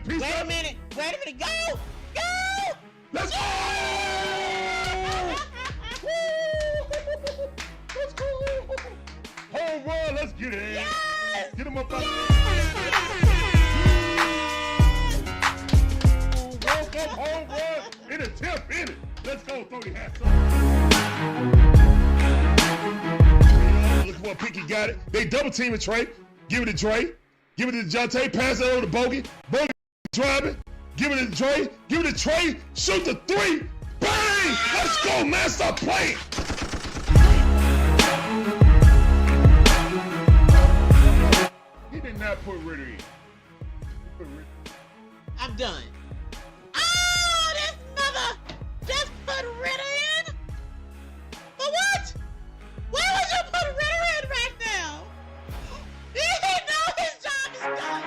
piece Wait a of minute. Wait a minute. Go. Go. Let's go! Let's go! Home run, let's get it. Yes. Get him up out Yes. Welcome home run in a tip in it. Let's go, throw your hats up. Look what Pinky got it. They double teaming Trey. Give it to Dre. Give it to Jonte. Pass it over to Bogey. Bogey driving. Give it to Dre. Give it to Trey. Shoot the three. Bang! Let's go, man. Stop playing. He did not put Ritter in. I'm done. Oh, this mother just put Ritter in? For what? Why would you put Ritter in right now? He know his job is done.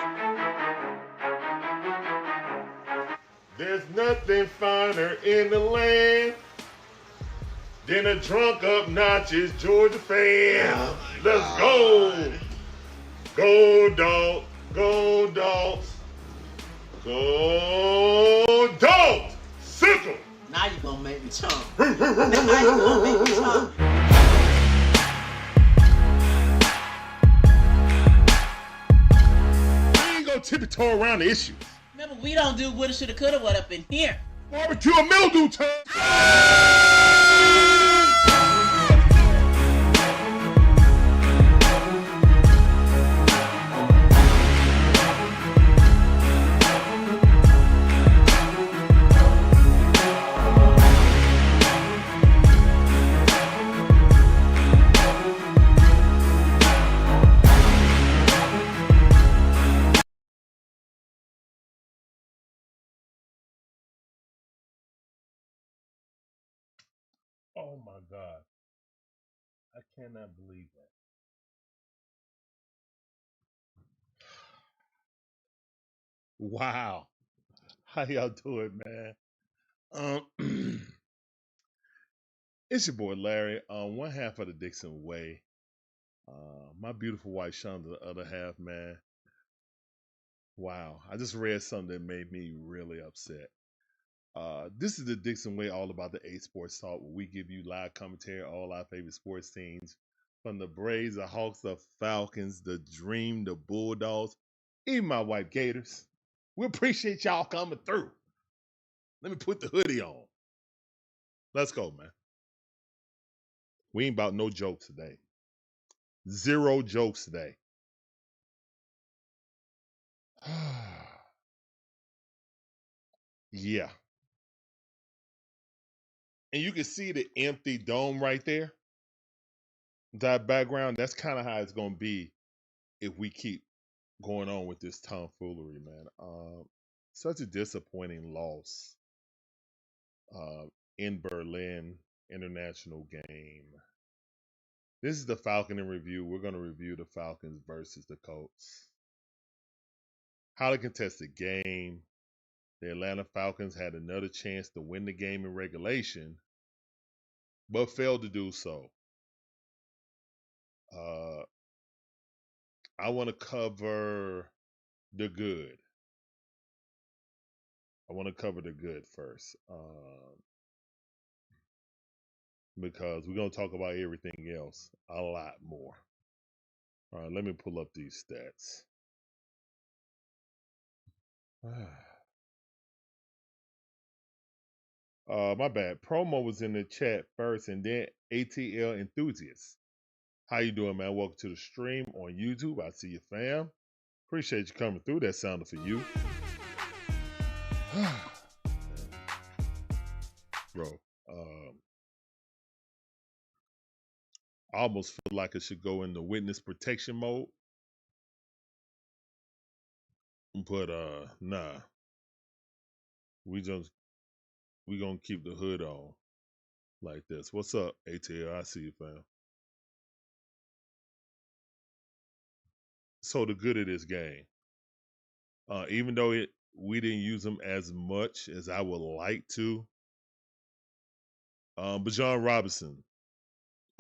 There's nothing finer in the land than a drunk obnoxious Georgia fan. Oh Let's go. Go dogs. Go dogs. Go dogs. Sickle. Now you gonna make me chump. Now you gonna make me chump. We ain't gonna tiptoe around the issues. Remember, we don't do woulda, shoulda, coulda, what up in here. Barbecue and mildew time. Oh my God. I cannot believe that. Wow. How y'all doing, man? It's your boy Larry. One half of the Dixon Way. My beautiful wife Shonda, the other half, man. Wow. I just read something that made me really upset. This is the Dixon Way, all about the A Sports Talk, where we give you live commentary on all our favorite sports teams, from the Braves, the Hawks, the Falcons, the Dream, the Bulldogs, even my white Gators. We appreciate y'all coming through. Let me put the hoodie on. Let's go, man. We ain't about no jokes today. Zero jokes today. Yeah. And you can see the empty dome right there. That background, that's kind of how it's going to be if we keep going on with this tomfoolery, man. Such a disappointing loss in Berlin international game. This is the Falcon in review. We're going to review the Falcons versus the Colts. Highly contested game. The Atlanta Falcons had another chance to win the game in regulation, but failed to do so. I want to cover the good. I want to cover the good first, because we're going to talk about everything else a lot more. All right, let me pull up these stats. My bad. Promo was in the chat first, and then ATL Enthusiasts. How you doing, man? Welcome to the stream on YouTube. I see you, fam. Appreciate you coming through. That sounded for you. Bro, I almost feel like I should go into witness protection mode. But nah. We gonna keep the hood on like this. What's up, ATL? I see you, fam. So the good of this game, even though we didn't use them as much as I would like to, but John Robinson,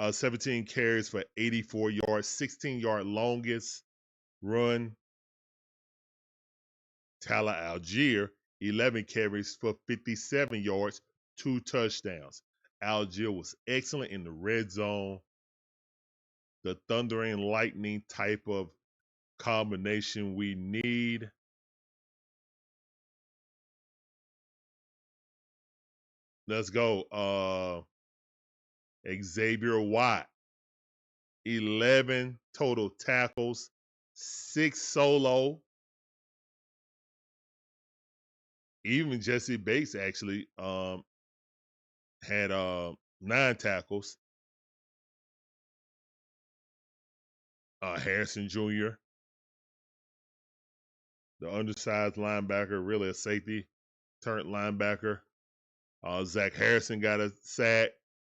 17 carries for 84 yards, 16-yard longest run, Tyler Algier, 11 carries for 57 yards, 2 touchdowns. Algier was excellent in the red zone. The thunder and lightning type of combination we need. Let's go. Xavier Watt, 11 total tackles, 6 solo. Even Jesse Bates actually had 9 tackles. Harrison Jr., the undersized linebacker, really a safety turned linebacker. Zach Harrison got a sack.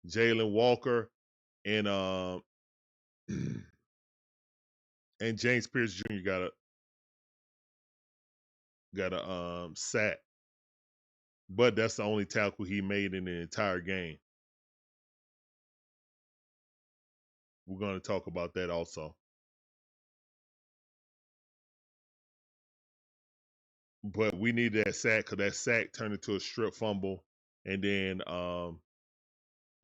Jalen Walker and and James Pierce Jr. got a sack. But that's the only tackle he made in the entire game. We're going to talk about that also. But we needed that sack because that sack turned into a strip fumble. And then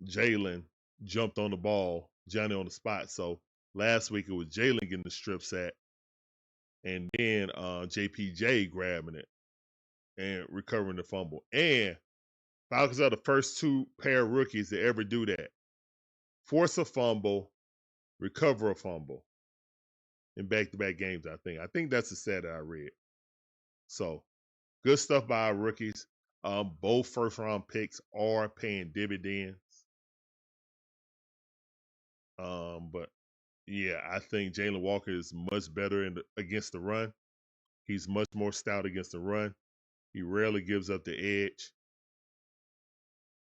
Jalen jumped on the ball, Johnny on the spot. So last week it was Jalen getting the strip sack. And then JPJ grabbing it and recovering the fumble. And Falcons are the first 2 pair of rookies to ever do that. Force a fumble, recover a fumble in back-to-back games, I think. I think that's the stat that I read. So, good stuff by our rookies. Both first-round picks are paying dividends. But, yeah, I think Jalen Walker is much better against the run. He's much more stout against the run. He rarely gives up the edge.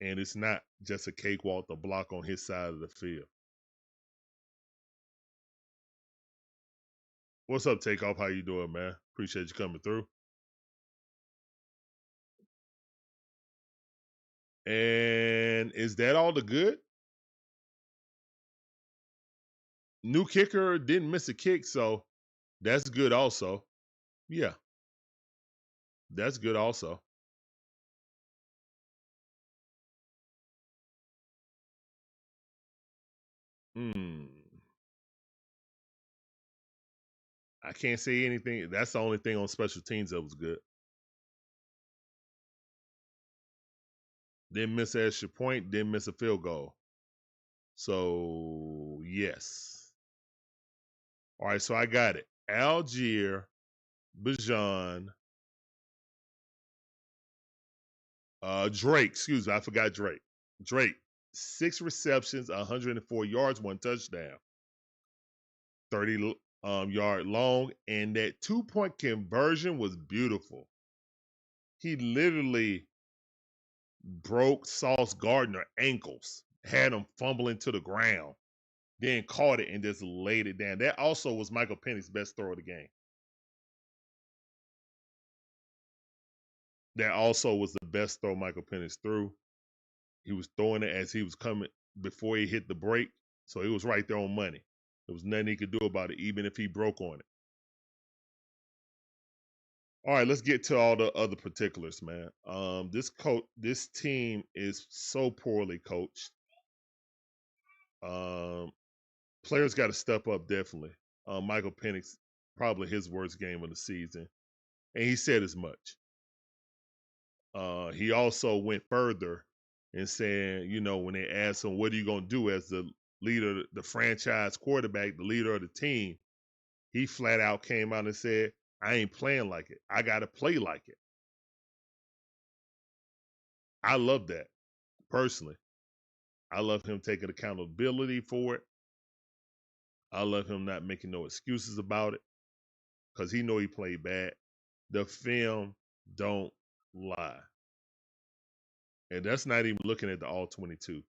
And it's not just a cakewalk to block on his side of the field. What's up, Takeoff? How you doing, man? Appreciate you coming through. And is that all the good? New kicker didn't miss a kick, so that's good also. Yeah, that's good also. I can't say anything. That's the only thing on special teams that was good. Didn't miss an extra point, didn't miss a field goal. So, yes. All right, so I got it. Algier, Bijan, Drake, excuse me, I forgot Drake. Drake, 6 receptions, 104 yards, 1 touchdown. 30 yard long, and that 2-point conversion was beautiful. He literally broke Sauce Gardner ankles, had him fumbling to the ground, then caught it and just laid it down. That also was Michael Penix's best throw of the game. That also was the best throw Michael Penix threw. He was throwing it as he was coming before he hit the break, so he was right there on money. There was nothing he could do about it, even if he broke on it. All right, let's get to all the other particulars, man. This team is so poorly coached. Players got to step up, definitely. Michael Penix, probably his worst game of the season, and he said as much. He also went further and saying, when they asked him, "What are you gonna do as the leader, the franchise quarterback, the leader of the team?" He flat out came out and said, "I ain't playing like it. I got to play like it." I love that, personally. I love him taking accountability for it. I love him not making no excuses about it because he know he played bad. The film don't lie. And that's not even looking at the all 22. You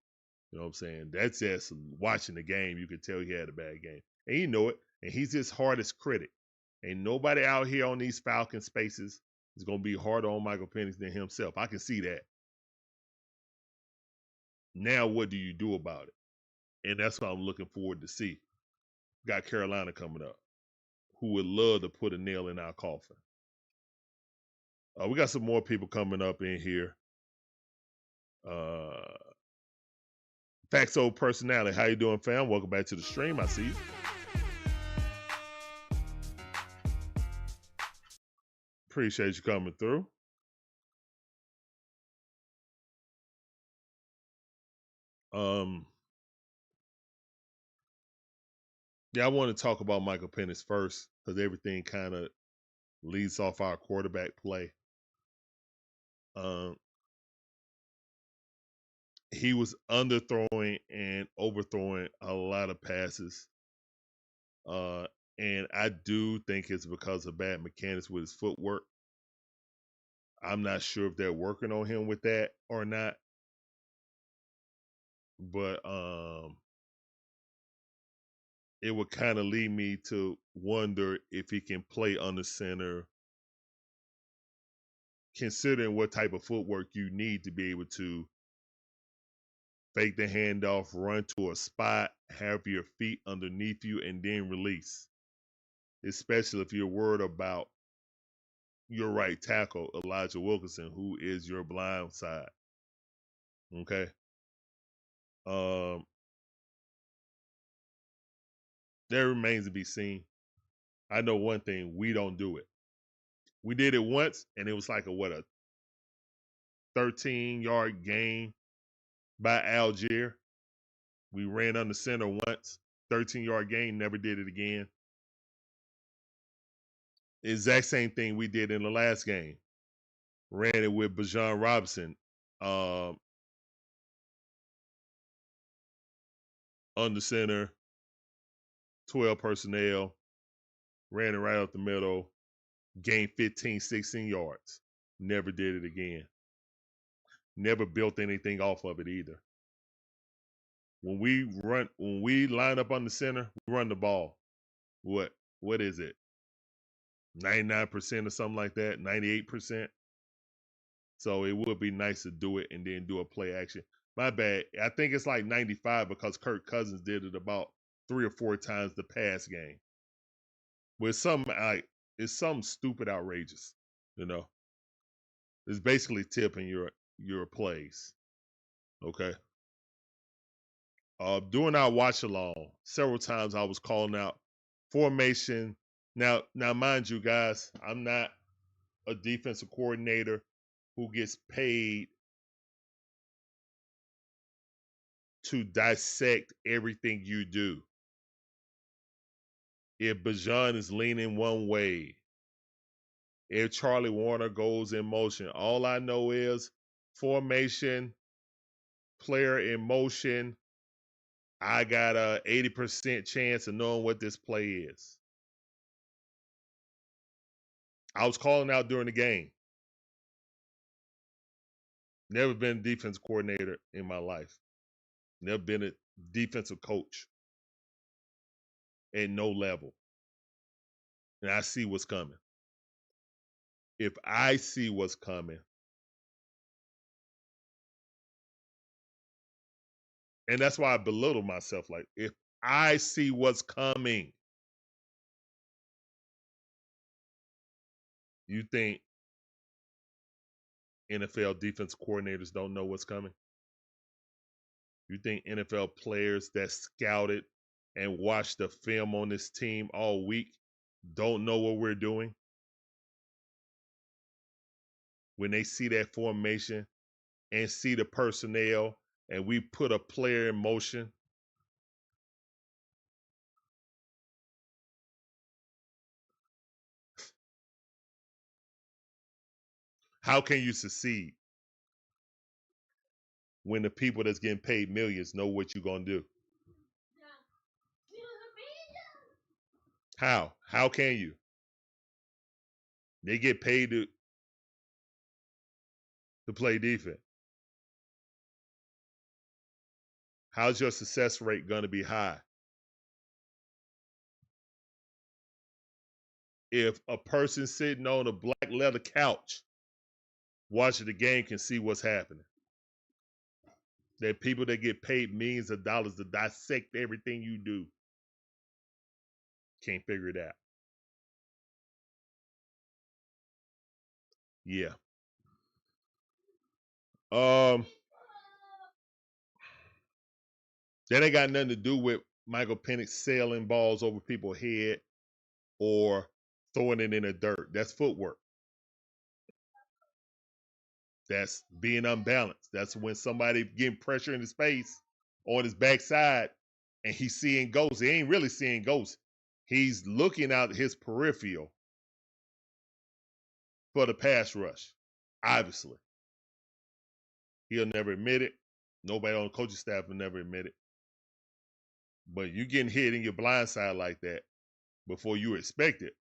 know what I'm saying? That's just watching the game. You can tell he had a bad game. And you know it. And he's his hardest critic. Ain't nobody out here on these Falcon spaces is going to be harder on Michael Penix than himself. I can see that. Now, what do you do about it? And that's what I'm looking forward to see. Got Carolina coming up, who would love to put a nail in our coffin. We got some more people coming up in here. Facts Old Personality. How you doing, fam? Welcome back to the stream. I see you. Appreciate you coming through. Yeah, I want to talk about Michael Penix first because everything kind of leads off our quarterback play. He was underthrowing and overthrowing a lot of passes. And I do think it's because of bad mechanics with his footwork. I'm not sure if they're working on him with that or not. But it would kind of lead me to wonder if he can play under center, considering what type of footwork you need to be able to fake the handoff, run to a spot, have your feet underneath you, and then release. Especially if you're worried about your right tackle, Elijah Wilkinson, who is your blind side. Okay. That remains to be seen. I know one thing, we don't do it. We did it once, and it was like a 13-yard gain by Algier. We ran under center once, 13-yard gain, never did it again. Exact same thing we did in the last game. Ran it with Bijan Robinson. Under center, 12 personnel, ran it right up the middle, gained 15, 16 yards. Never did it again. Never built anything off of it either. When we line up on the center, we run the ball. What is it? 99% or something like that, 98%. So it would be nice to do it and then do a play action. My bad. I think it's like 95 because Kirk Cousins did it about 3 or 4 times the pass game. With it's something stupid outrageous, you know. It's basically tipping your plays. Okay. During our watch along, several times I was calling out formation. Now mind you guys, I'm not a defensive coordinator who gets paid to dissect everything you do. If Bijan is leaning one way, if Charlie Warner goes in motion, all I know is formation, player in motion, I got a 80% chance of knowing what this play is. I was calling out during the game. Never been a defensive coordinator in my life. Never been a defensive coach at no level. And I see what's coming. If I see what's coming, and that's why I belittle myself, like, if I see what's coming, you think NFL defensive coordinators don't know what's coming? You think NFL players that scouted and watched the film on this team all week don't know what we're doing? When they see that formation and see the personnel and we put a player in motion, how can you succeed when the people that's getting paid millions know what you're going to do? How? How can you? They get paid to play defense. How's your success rate going to be high? If a person sitting on a black leather couch watching the game can see what's happening. That people that get paid millions of dollars to dissect everything you do can't figure it out. Yeah. That ain't got nothing to do with Michael Penix sailing balls over people's head or throwing it in the dirt. That's footwork. That's being unbalanced. That's when somebody getting pressure in his face on his backside and he's seeing ghosts. He ain't really seeing ghosts. He's looking out his peripheral for the pass rush. Obviously. He'll never admit it. Nobody on the coaching staff will never admit it. But you getting hit in your blind side like that before you expect it,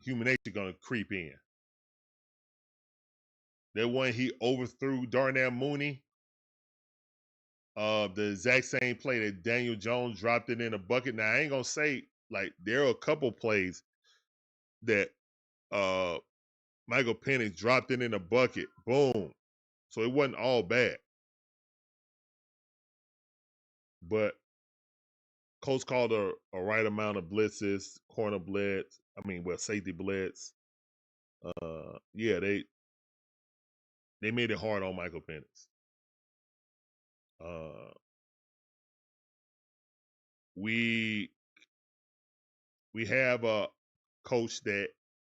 human nature gonna creep in. That one he overthrew Darnell Mooney, the exact same play that Daniel Jones dropped it in a bucket. Now I ain't gonna say like there are a couple plays that Michael Penix dropped it in a bucket. Boom. So it wasn't all bad. But Coach called a right amount of blitzes, corner blitz. Safety blitz. Yeah, they made it hard on Michael Penix. We have a coach that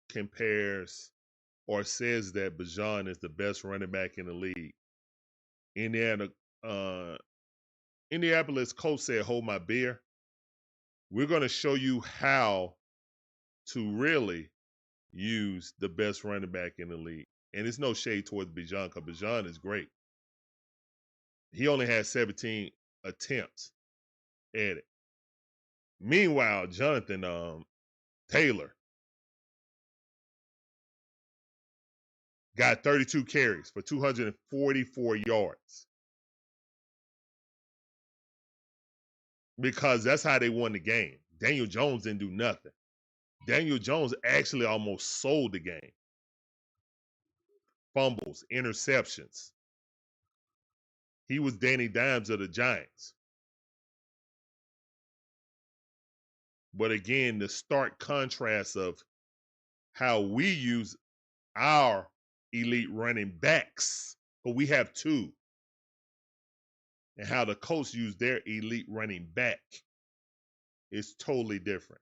compares or says that Bijan is the best running back in the league. Indianapolis coach said, "Hold my beer. We're going to show you how to really use the best running back in the league." And it's no shade towards Bijan because Bijan is great. He only had 17 attempts at it. Meanwhile, Jonathan Taylor got 32 carries for 244 yards. Because that's how they won the game. Daniel Jones didn't do nothing. Daniel Jones actually almost sold the game. Fumbles, interceptions. He was Danny Dimes of the Giants. But again, the stark contrast of how we use our elite running backs, but we have two, and how the Colts use their elite running back is totally different.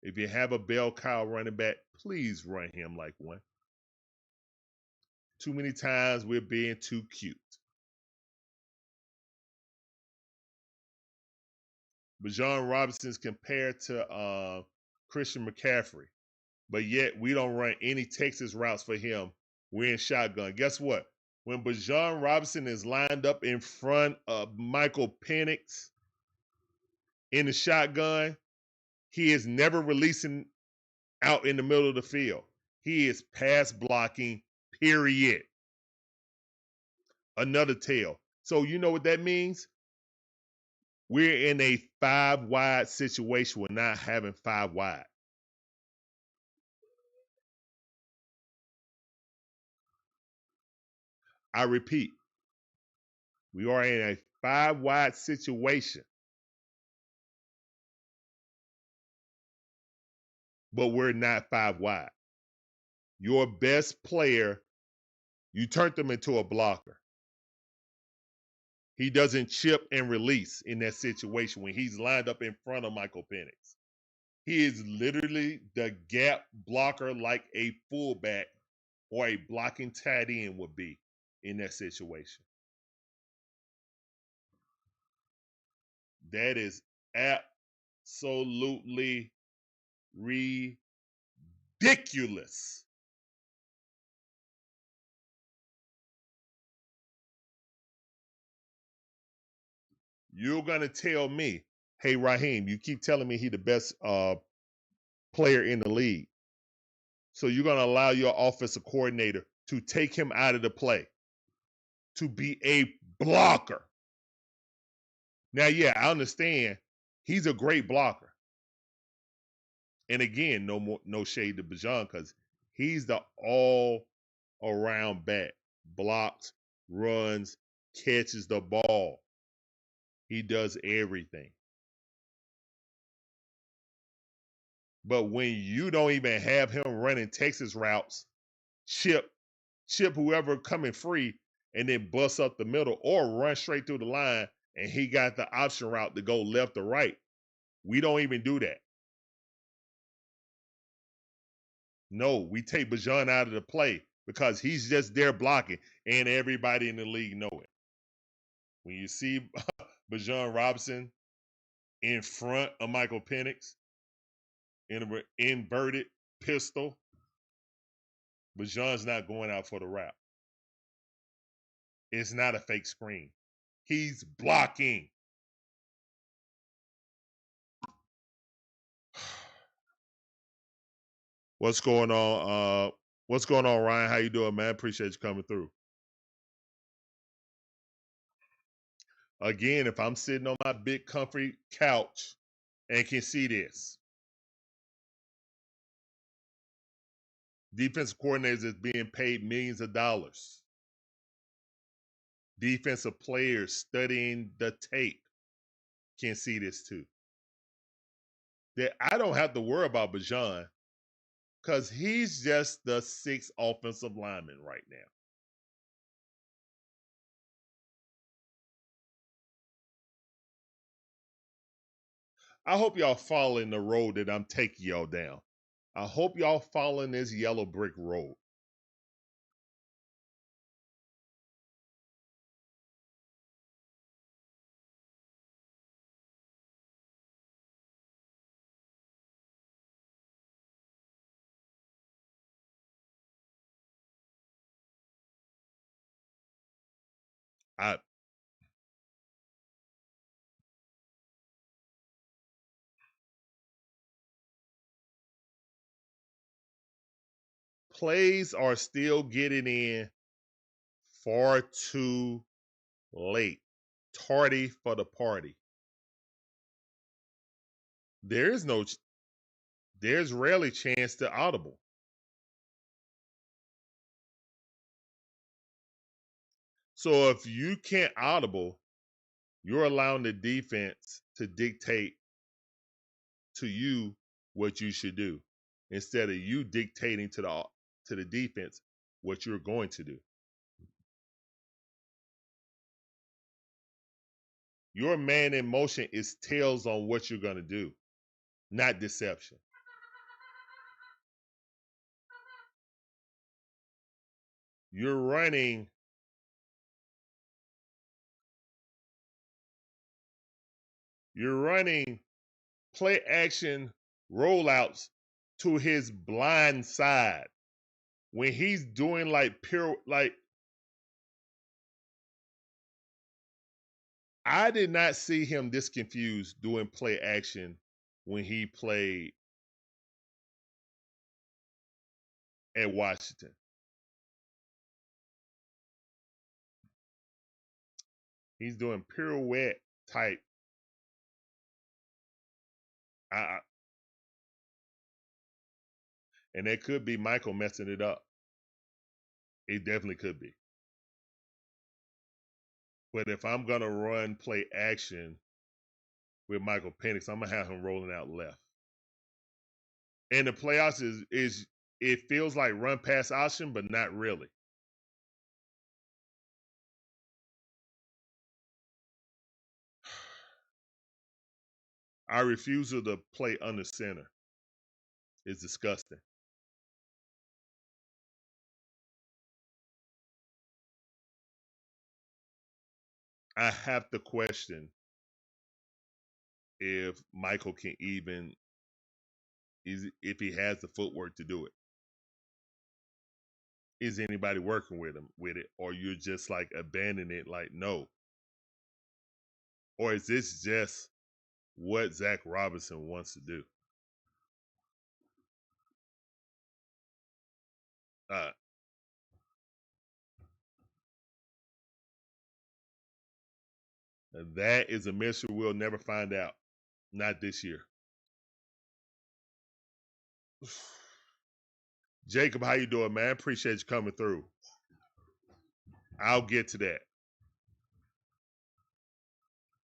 If you have a bell cow running back, please run him like one. Too many times we're being too cute. Bijan Robinson's compared to Christian McCaffrey, but yet we don't run any Texas routes for him. We're in shotgun. Guess what? When Bijan Robinson is lined up in front of Michael Penix in the shotgun, he is never releasing out in the middle of the field. He is pass blocking, period. Another tail. So you know what that means? We're in a 5 wide situation. We're not having 5 wide. I repeat, we are in a 5 wide situation. But we're not 5 wide. Your best player, you turned him into a blocker. He doesn't chip and release in that situation when he's lined up in front of Michael Penix. He is literally the gap blocker like a fullback or a blocking tight end would be in that situation. That is absolutely ridiculous. You're going to tell me, hey, Raheem, you keep telling me he's the best player in the league. So you're going to allow your offensive coordinator to take him out of the play, to be a blocker. Now, yeah, I understand he's a great blocker. And again, no shade to Bijan because he's the all-around back. Blocks, runs, catches the ball. He does everything. But when you don't even have him running Texas routes, chip whoever coming free and then bust up the middle or run straight through the line and he got the option route to go left or right. We don't even do that. No, we take Bijan out of the play because he's just there blocking and everybody in the league know it. When you see Bijan Robinson in front of Michael Penix in an inverted pistol, Bijan's not going out for the route. It's not a fake screen. He's blocking. What's going on? What's going on, Ryan? How you doing, man? Appreciate you coming through. Again, if I'm sitting on my big comfy couch and can see this, defensive coordinators is being paid millions of dollars. Defensive players studying the tape can see this too. That I don't have to worry about Bijan because he's just the sixth offensive lineman right now. I hope y'all following the road that I'm taking y'all down. I hope y'all following this yellow brick road. I Plays are still getting in far too late. Tardy for the party. There's rarely chance to audible. So if you can't audible, you're allowing the defense to dictate to you what you should do instead of you dictating to the defense what you're going to do. Your man in motion is tails on what you're going to do, not deception. You're running play action rollouts to his blind side when he's doing I did not see him this confused doing play action when he played at Washington. He's doing pirouette type. And it could be Michael messing it up. It definitely could be. But if I'm gonna run play action with Michael Penix, I'm gonna have him rolling out left. And the playoffs is it feels like run pass option, but not really. Our refusal to play under center is disgusting. I have to question if Michael can if he has the footwork to do it. Is anybody working with him with it, or you're just like abandoning it? Like no, or is this just what Zach Robinson wants to do? That is a mystery we'll never find out. Not this year. Jacob, how you doing, man? Appreciate you coming through. I'll get to that.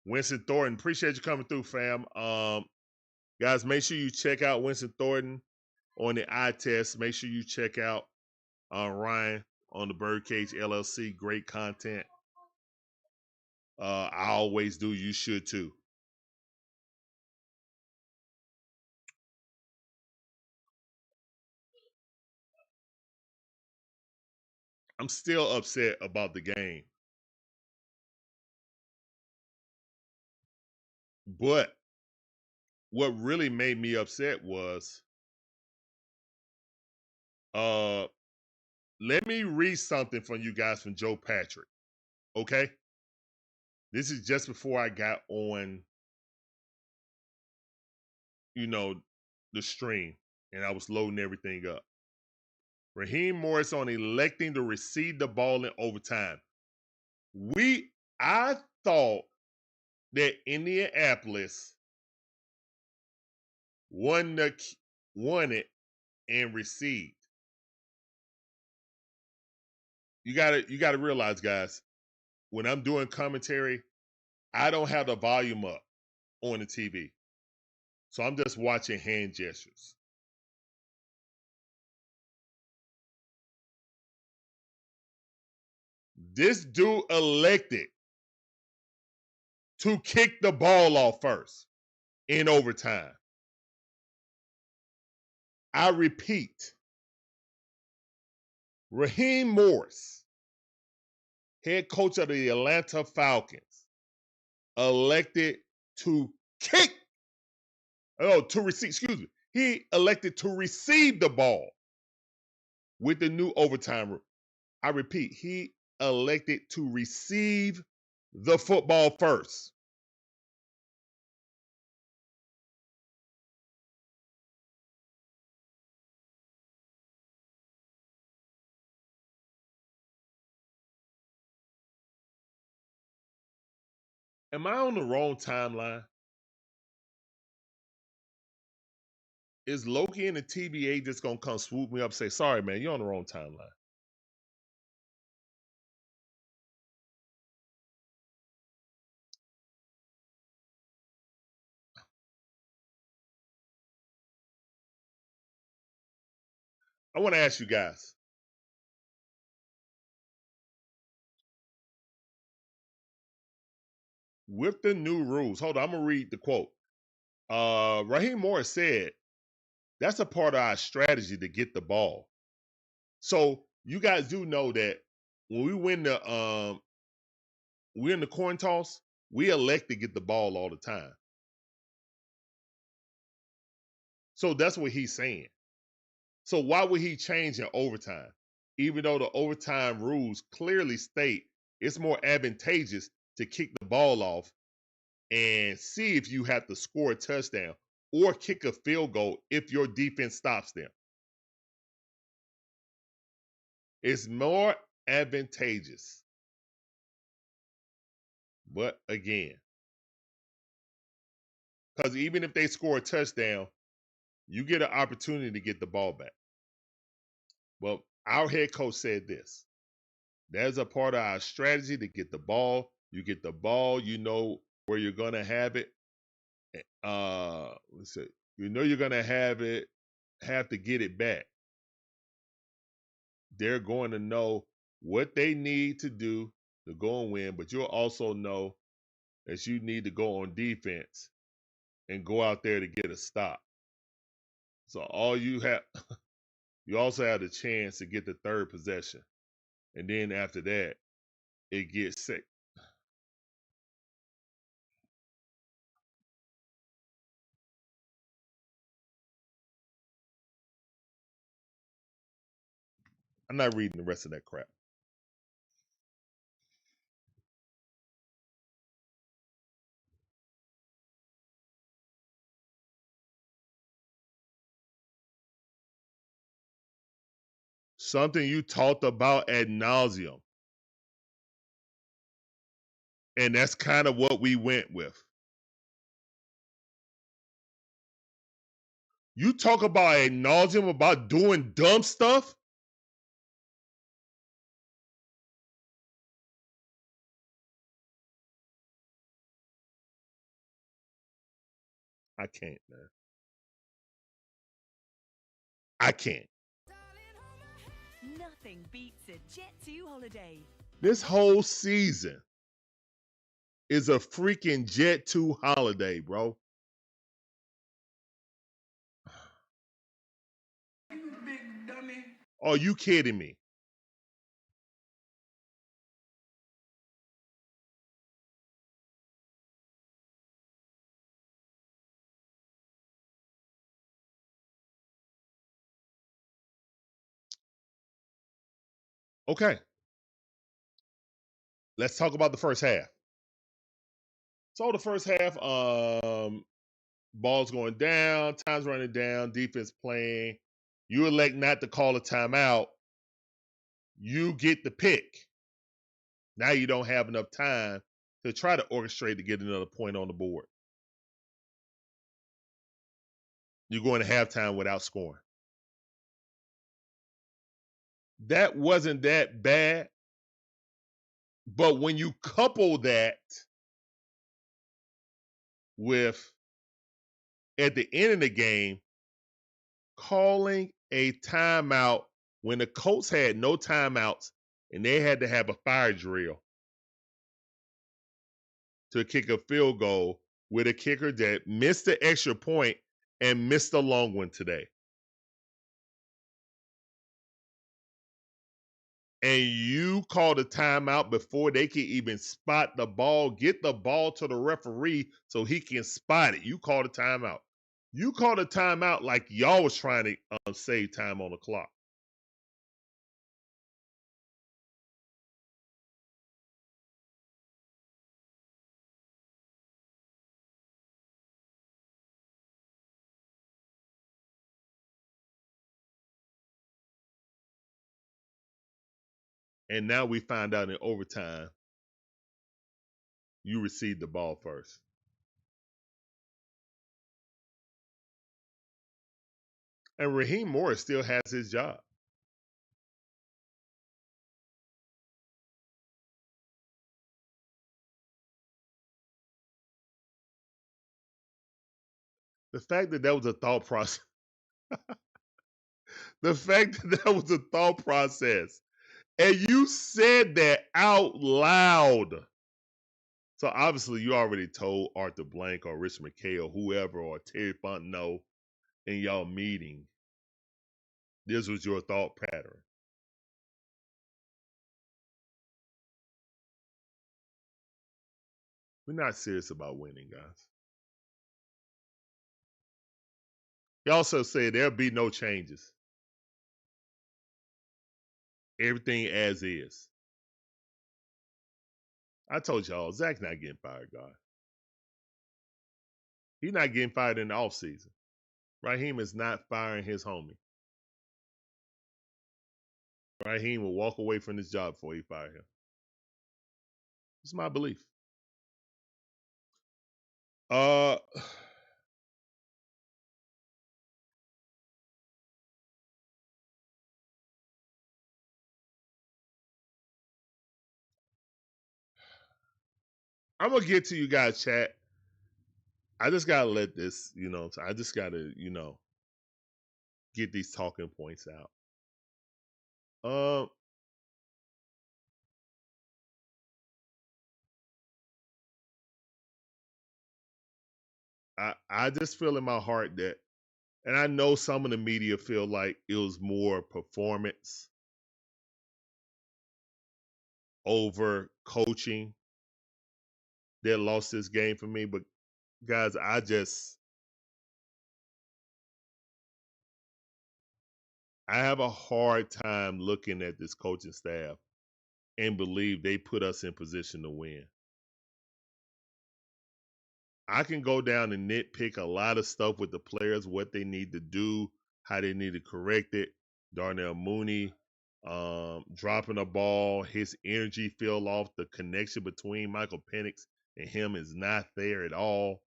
Winston Thornton, appreciate you coming through, fam. Guys, make sure you check out Winston Thornton on the eye test. Make sure you check out Ryan on the Birdcage LLC. Great content. I always do. You should too. I'm still upset about the game. But what really made me upset was let me read something from you guys from Joe Patrick. Okay? This is just before I got on, the stream and I was loading everything up. Raheem Morris on electing to receive the ball in overtime. I thought that Indianapolis won it and received. You gotta realize, guys, when I'm doing commentary, I don't have the volume up on the TV. So I'm just watching hand gestures. This dude elected to kick the ball off first in overtime. I repeat, Raheem Morris, head coach of the Atlanta Falcons, elected to receive, he elected to receive the ball with the new overtime rule. I repeat, he elected to receive the football first. Am I on the wrong timeline? Is Loki and the TBA just gonna come swoop me up and say, sorry, man, you're on the wrong timeline? I want to ask you guys. With the new rules, hold on, I'm gonna read the quote. Raheem Morris said, that's a part of our strategy to get the ball. So you guys do know that when we win the coin toss, we elect to get the ball all the time. So that's what he's saying. So why would he change in overtime? Even though the overtime rules clearly state it's more advantageous to kick the ball off and see if you have to score a touchdown or kick a field goal if your defense stops them. It's more advantageous. But again, because even if they score a touchdown, you get an opportunity to get the ball back. Well, our head coach said this. That's a part of our strategy to get the ball. You get the ball, you know where you're going to have it. Let's see. You know you're going to have to get it back. They're going to know what they need to do to go and win, but you'll also know that you need to go on defense and go out there to get a stop. So all you have, you also have the chance to get the third possession. And then after that, it gets sick. I'm not reading the rest of that crap. Something you talked about ad nauseum. And that's kind of what we went with. You talk about ad nauseum about doing dumb stuff. I can't, man. I can't. Nothing beats a Jet2 holiday. This whole season is a freaking Jet2 holiday, bro. You big dummy. Are you kidding me? Okay. Let's talk about the first half. So the first half, ball's going down, time's running down, defense playing. You elect not to call a timeout. You get the pick. Now you don't have enough time to try to orchestrate to get another point on the board. You're going to halftime without scoring. That wasn't that bad. But when you couple that with, at the end of the game, calling a timeout when the Colts had no timeouts and they had to have a fire drill to kick a field goal with a kicker that missed the extra point and missed the long one today. And you called a timeout before they could even spot the ball, get the ball to the referee so he can spot it. You called a timeout. You called a timeout like y'all was trying to save time on the clock. And now we find out in overtime, you received the ball first. And Raheem Morris still has his job. The fact that that was a thought process, the fact that that was a thought process, and you said that out loud. So obviously you already told Arthur Blank or Rich McKay or whoever or Terry Fontenot in y'all meeting, this was your thought pattern. We're not serious about winning, guys. He also said there'll be no changes. Everything as is. I told y'all, Zach's not getting fired, guys. He's not getting fired in the offseason. Raheem is not firing his homie. Raheem will walk away from this job before he fire him. It's my belief. I'm gonna get to you guys, chat. I just gotta let this, I just gotta, get these talking points out. I just feel in my heart that, and I know some of the media feel like it was more performance over coaching that lost this game for me. But guys, I have a hard time looking at this coaching staff and believe they put us in position to win. I can go down and nitpick a lot of stuff with the players, what they need to do, how they need to correct it. Darnell Mooney dropping a ball, his energy fell off. The connection between Michael Penix and him is not there at all.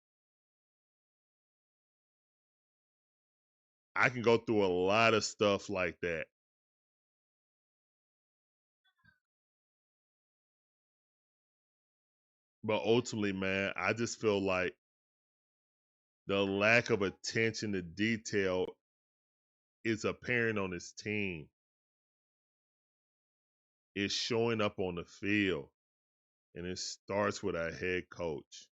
I can go through a lot of stuff like that. But ultimately, man, I just feel like the lack of attention to detail is appearing on his team. It's showing up on the field. And it starts with our head coach.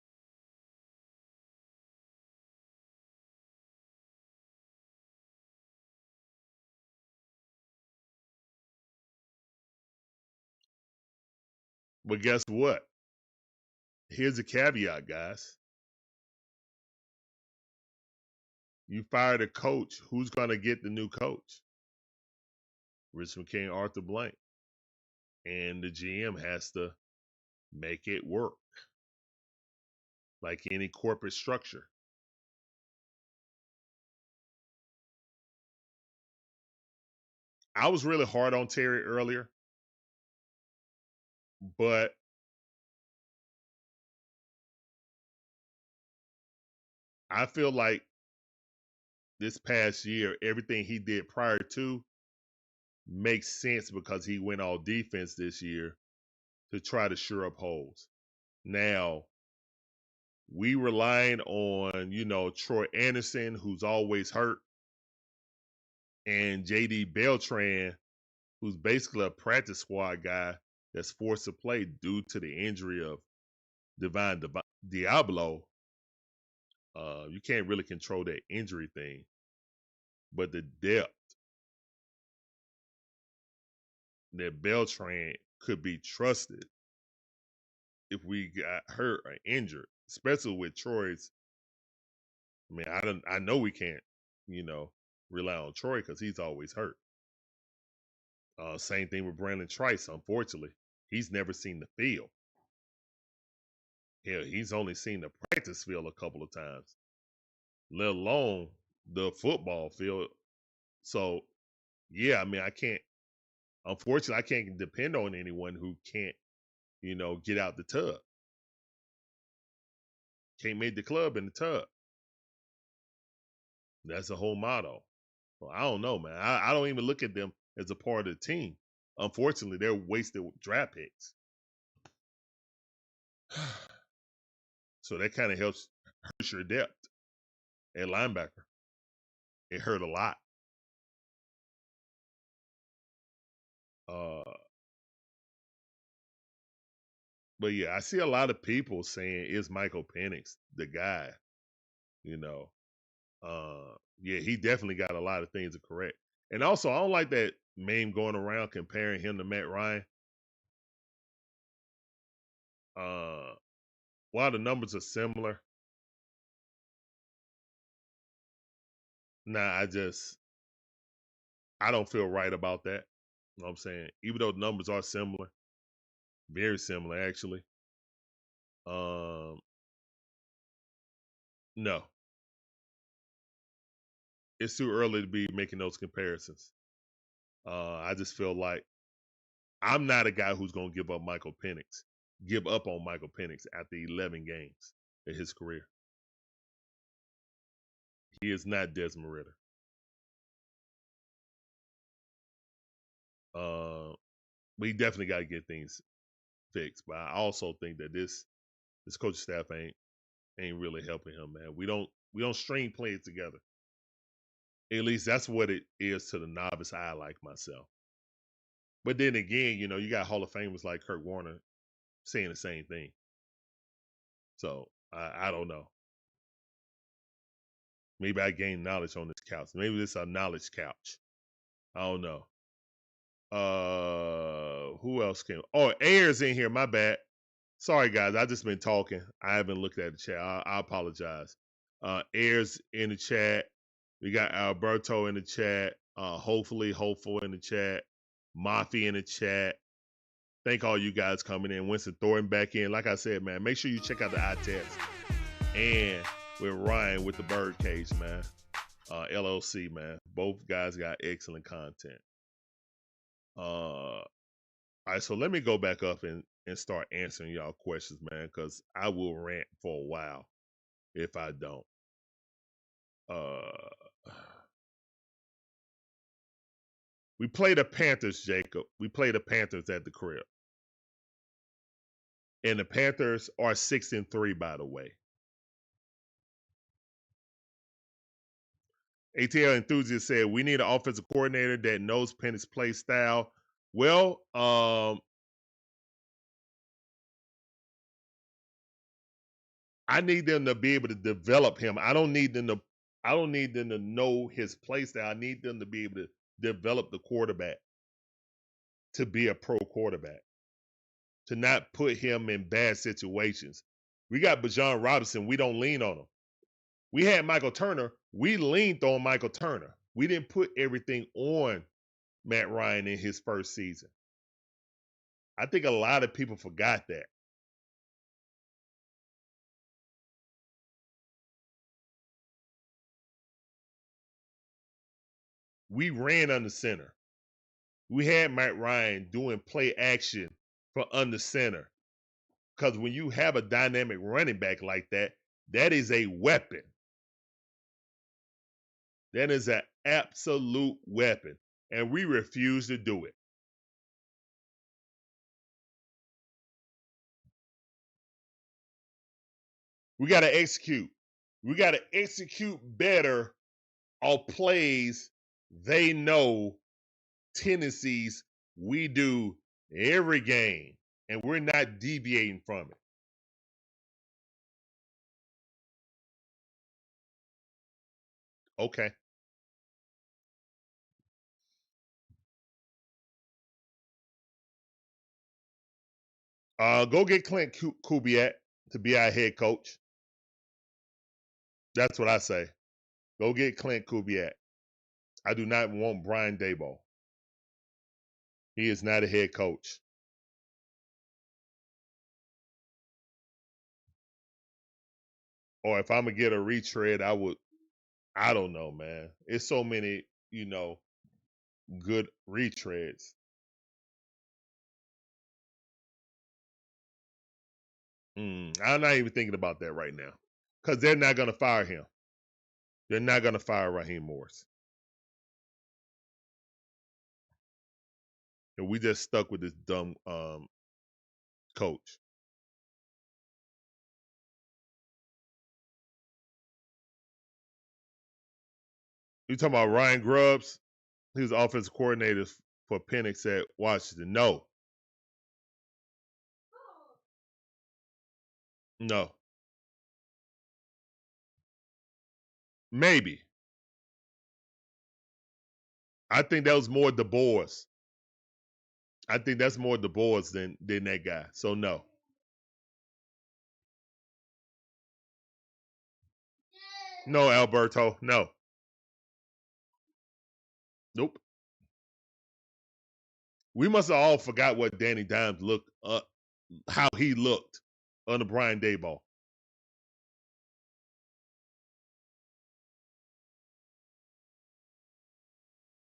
But guess what? Here's a caveat, guys. You fired a coach. Who's going to get the new coach? Richmond King, Arthur Blank. And the GM has to make it work. Like any corporate structure. I was really hard on Terry earlier. But I feel like this past year, everything he did prior to makes sense because he went all defense this year to try to shore up holes. Now, we relying on, Troy Anderson, who's always hurt, and J.D. Beltran, who's basically a practice squad guy that's forced to play due to the injury of Divine Diablo. You can't really control that injury thing. But the depth that Beltran could be trusted if we got hurt or injured, especially with Troy's. I mean, I know we can't, rely on Troy because he's always hurt. Same thing with Brandon Trice, unfortunately. He's never seen the field. Hell, he's only seen the practice field a couple of times, let alone the football field. So, yeah, I mean, unfortunately, I can't depend on anyone who can't, get out the tub. Can't make the club in the tub. That's the whole motto. Well, I don't know, man. I don't even look at them as a part of the team. Unfortunately, they're wasted draft picks. So that kind of hurts your depth at linebacker. It hurt a lot. But yeah, I see a lot of people saying, is Michael Penix the guy? Yeah, he definitely got a lot of things to correct. And also, I don't like that meme going around comparing him to Matt Ryan. While the numbers are similar, I don't feel right about that. You know what I'm saying? Even though the numbers are similar, very similar actually. No. It's too early to be making those comparisons. I just feel like I'm not a guy who's going to give up on Michael Penix after 11 games in his career. He is not Desmond Ridder. We definitely got to get things fixed. But I also think that this coaching staff ain't really helping him, man. We don't string plays together. At least that's what it is to the novice eye like myself. But then again, you got Hall of Famers like Kurt Warner saying the same thing. So I don't know. Maybe I gained knowledge on this couch. Maybe this is a knowledge couch. I don't know. Who else came? Oh, Ayer's in here. My bad. Sorry, guys. I just been talking. I haven't looked at the chat. I apologize. Ayer's in the chat. We got Alberto in the chat. Hopefully Hopeful in the chat. Mafia in the chat. Thank all you guys coming in. Winston Thornton back in. Like I said, man, make sure you check out the eye test. And with Ryan with the Birdcage, man. LLC, man. Both guys got excellent content. All right, so let me go back up and start answering y'all questions, man, because I will rant for a while if I don't. We play the Panthers, Jacob. We play the Panthers at the crib. And the Panthers are 6-3, by the way. ATL enthusiast said we need an offensive coordinator that knows Penix's play style. Well, I need them to be able to develop him. I don't need them to know his play style. I need them to be able to develop the quarterback to be a pro quarterback, to not put him in bad situations. We got Bijan Robinson. We don't lean on him. We had Michael Turner. We leaned on Michael Turner. We didn't put everything on Matt Ryan in his first season. I think a lot of people forgot that. We ran under center. We had Matt Ryan doing play action for under center. Because when you have a dynamic running back like that, that is a weapon. That is an absolute weapon. And we refuse to do it. We got to execute. We got to execute better on plays they know tendencies we do every game, and we're not deviating from it. Okay. Go get Clint Kubiak to be our head coach. That's what I say. Go get Clint Kubiak. I do not want Brian Daboll. He is not a head coach. Or if I'm going to get a retread, I don't know, man. It's so many, good retreads. I'm not even thinking about that right now. Because they're not going to fire him. They're not going to fire Raheem Morris. And we just stuck with this dumb coach. You talking about Ryan Grubbs? He was offensive coordinator for Penix at Washington. No. No. Maybe. I think that was more DeBoers. I think that's more DeBoers than that guy. So no. No, Alberto. No. Nope. We must have all forgot what Danny Dimes looked, how he looked under Brian Daboll.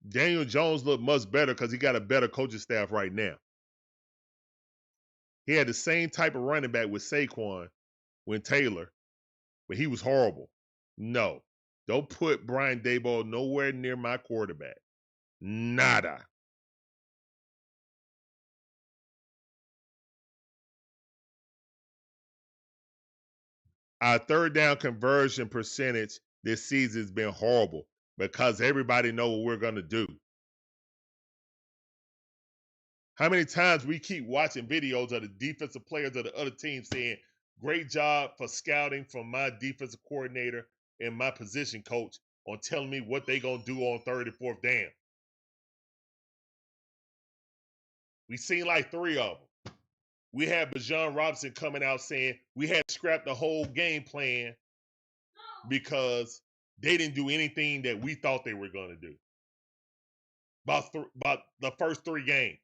Daniel Jones looked much better because he got a better coaching staff right now. He had the same type of running back with Saquon when Taylor, but he was horrible. No. Don't put Brian Daboll nowhere near my quarterback. Nada. Our third down conversion percentage this season has been horrible because everybody know what we're going to do. How many times we keep watching videos of the defensive players of the other team saying, great job for scouting from my defensive coordinator and my position coach on telling me what they going to do on third and fourth down. We seen like 3 of them. We had Bijan Robinson coming out saying we had to scrap the whole game plan because they didn't do anything that we thought they were going to do. About the first 3 games.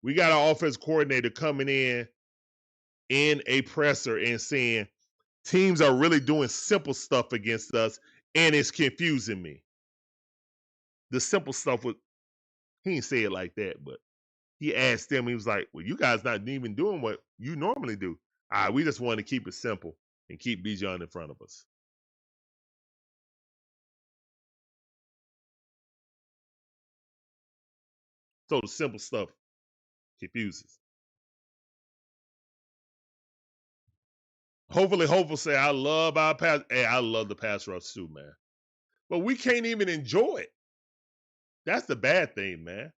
We got an offense coordinator coming in a presser and saying teams are really doing simple stuff against us and it's confusing me. The simple stuff he didn't say it like that, but he asked them, he was like, well, you guys not even doing what you normally do. We just want to keep it simple and keep Bijan in front of us. So the simple stuff confuses. Hopefully, Hopeful say, I love our pass. Hey, I love the pass rush too, man. But we can't even enjoy it. That's the bad thing, man.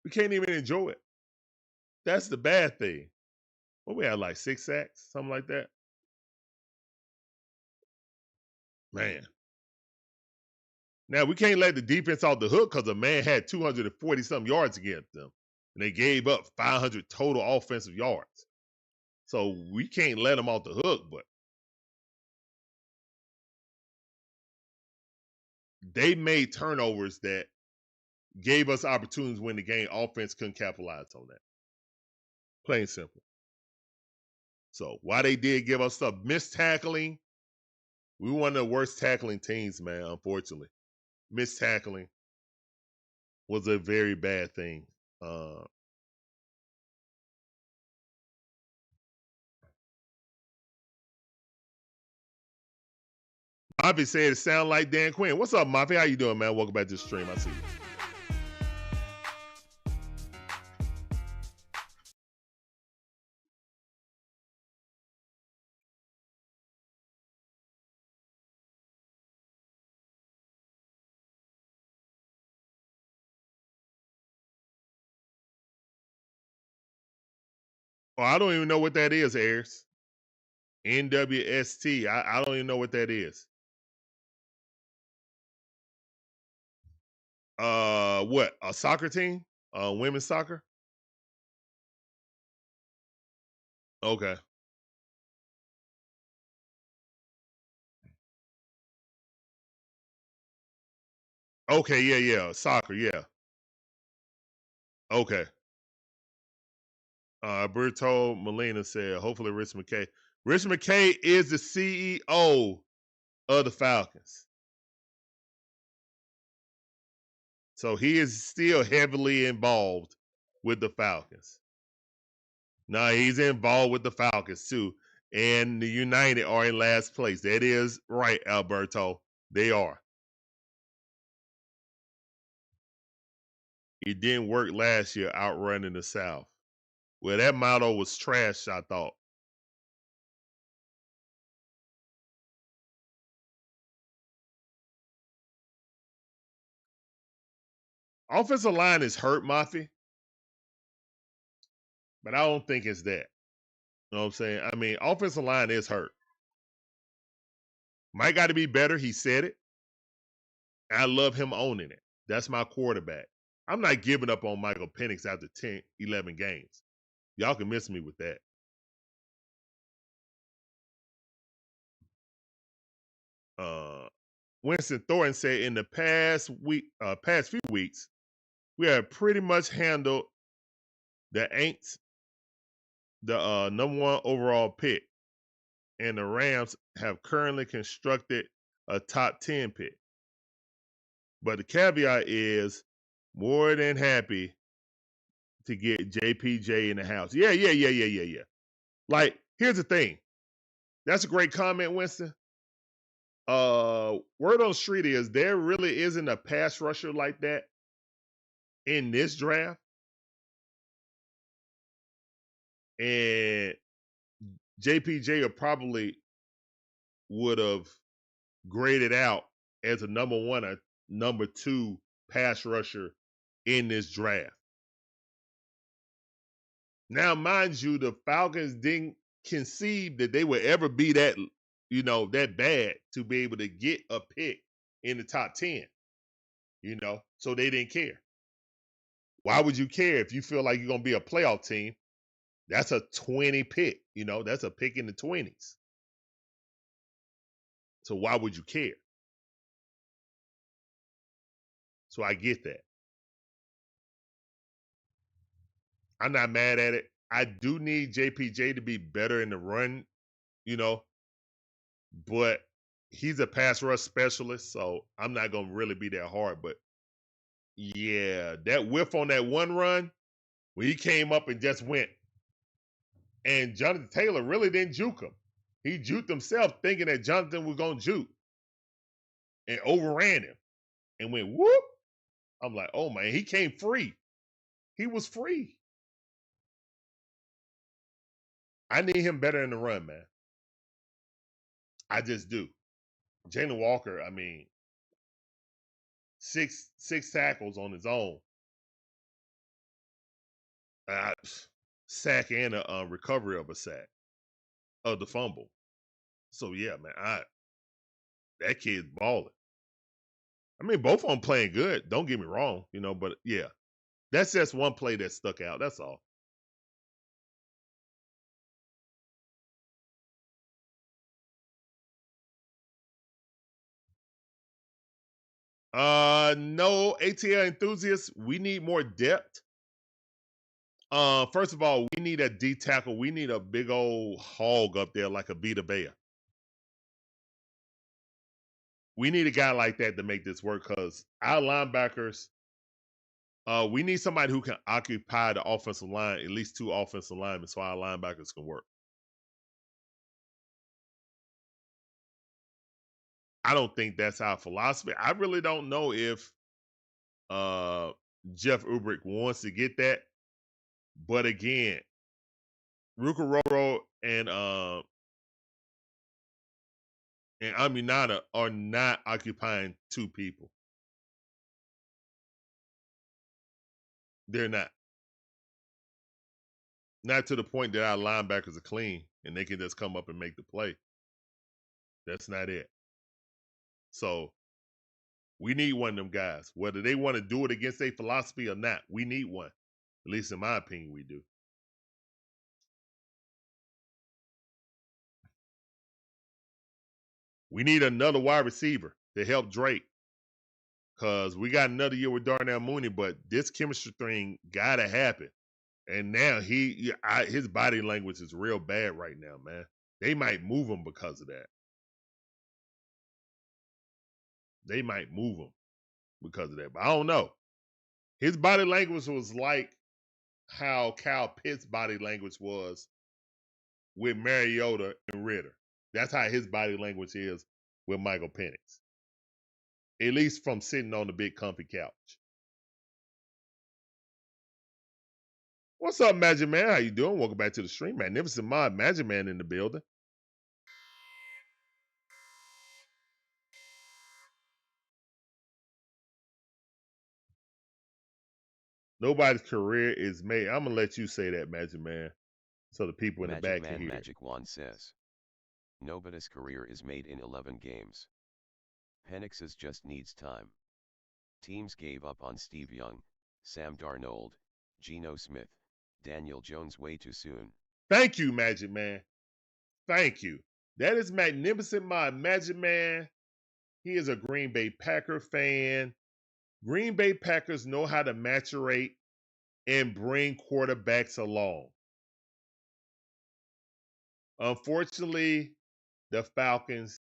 We can't even enjoy it. That's the bad thing. What we had, like 6 sacks, something like that? Man. Now, we can't let the defense off the hook because the man had 240-something yards against them. And they gave up 500 total offensive yards. So we can't let them off the hook, but they made turnovers that gave us opportunities to win the game. Offense couldn't capitalize on that. Plain and simple. So while they did give us stuff, missed tackling, we were one of the worst tackling teams, man, unfortunately. Missed tackling was a very bad thing. Mafia said it sound like Dan Quinn. What's up, Mafia? How you doing, man? Welcome back to the stream. I see you. Oh, I don't even know what that is, Ayers. NWST. I don't even know what that is. What? A soccer team? Women's soccer? Okay. Okay, yeah. Soccer, yeah. Okay. Berto Molina said, hopefully Rich McKay. Rich McKay is the CEO of the Falcons. So he is still heavily involved with the Falcons. No, he's involved with the Falcons too. And the United are in last place. That is right, Alberto. They are. It didn't work last year outrunning the South. Well, that motto was trash, I thought. Offensive line is hurt, Mafia. But I don't think it's that. You know what I'm saying? I mean, offensive line is hurt. Mike got to be better. He said it. I love him owning it. That's my quarterback. I'm not giving up on Michael Penix after 10, 11 games. Y'all can miss me with that. Winston Thornton said in the past few weeks, we have pretty much handled the Aints, the number 1 overall pick, and the Rams have currently constructed a top 10 pick. But the caveat is more than happy to get JPJ in the house. Yeah. Like, here's the thing. That's a great comment, Winston. Word on the street is there really isn't a pass rusher like that in this draft. And JPJ probably would have graded out as a number 1 or number 2 pass rusher in this draft. Now, mind you, the Falcons didn't conceive that they would ever be that, that bad to be able to get a pick in the top 10, so they didn't care. Why would you care if you feel like you're going to be a playoff team? That's a 20 pick, that's a pick in the 20s. So why would you care? So I get that. I'm not mad at it. I do need JPJ to be better in the run, but he's a pass rush specialist, so I'm not going to really be that hard. But, yeah, that whiff on that one run, when he came up and just went, and Jonathan Taylor really didn't juke him. He juked himself thinking that Jonathan was going to juke. and overran him and went whoop. I'm like, oh man, he came free. He was free. I need him better in the run, man. I just do. Jalen Walker, I mean, six tackles on his own. Sack and a recovery of a sack of the fumble. So yeah, man, that kid's balling. I mean, both of them playing good. Don't get me wrong, but yeah, that's just one play that stuck out. That's all. No, ATL enthusiasts, we need more depth. First of all, we need a D tackle. We need a big old hog up there like a Vita Vea. We need a guy like that to make this work because our linebackers, we need somebody who can occupy the offensive line, at least 2 offensive linemen, so our linebackers can work. I don't think that's our philosophy. I really don't know if Jeff Ulbrich wants to get that. But again, Rukaroro and Aminata are not occupying 2 people. They're not. Not to the point that our linebackers are clean and they can just come up and make the play. That's not it. So we need one of them guys. Whether they want to do it against their philosophy or not, we need one. At least in my opinion, we do. We need another wide receiver to help Drake. Because we got another year with Darnell Mooney, but this chemistry thing got to happen. And now his body language is real bad right now, man. They might move him because of that. They might move him because of that. But I don't know. His body language was like how Kyle Pitts' body language was with Mariota and Ritter. That's how his body language is with Michael Penix. At least from sitting on the big comfy couch. What's up, Magic Man? How you doing? Welcome back to the stream. Magnificent Mod, Magic Man in the building. Nobody's career is made. I'm going to let you say that, Magic Man, so the people in the back can hear. Magic One says, nobody's career is made in 11 games. Penix's just needs time. Teams gave up on Steve Young, Sam Darnold, Geno Smith, Daniel Jones way too soon. Thank you, Magic Man. Thank you. That is Magnificent Mod, Magic Man. He is a Green Bay Packer fan. Green Bay Packers know how to maturate and bring quarterbacks along. Unfortunately, the Falcons,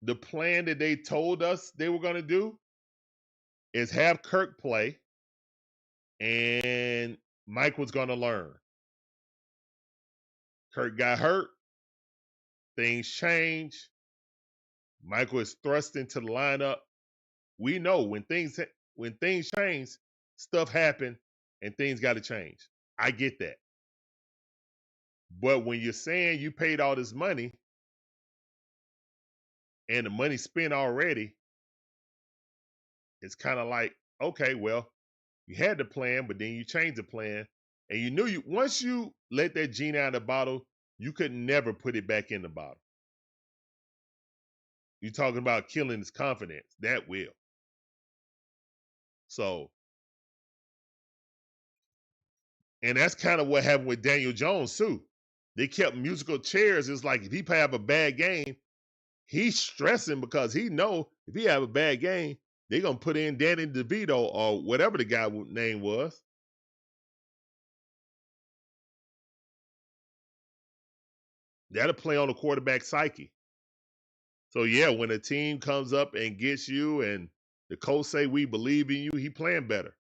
the plan that they told us they were going to do is have Kirk play, and Mike was going to learn. Kirk got hurt. Things change. Michael is thrust into the lineup. We know when things change, stuff happen, and things got to change. I get that. But when you're saying you paid all this money and the money spent already, it's kind of like, okay, well, you had the plan, but then you changed the plan. And you knew once you let that genie out of the bottle, you could never put it back in the bottle. You're talking about killing his confidence. That will. So, and that's kind of what happened with Daniel Jones, too. They kept musical chairs. It's like if he have a bad game, he's stressing because he know if he have a bad game, they're going to put in Danny DeVito or whatever the guy's name was. That'll play on the quarterback psyche. So, yeah, when a team comes up and gets you and the Colts say we believe in you, he playing better.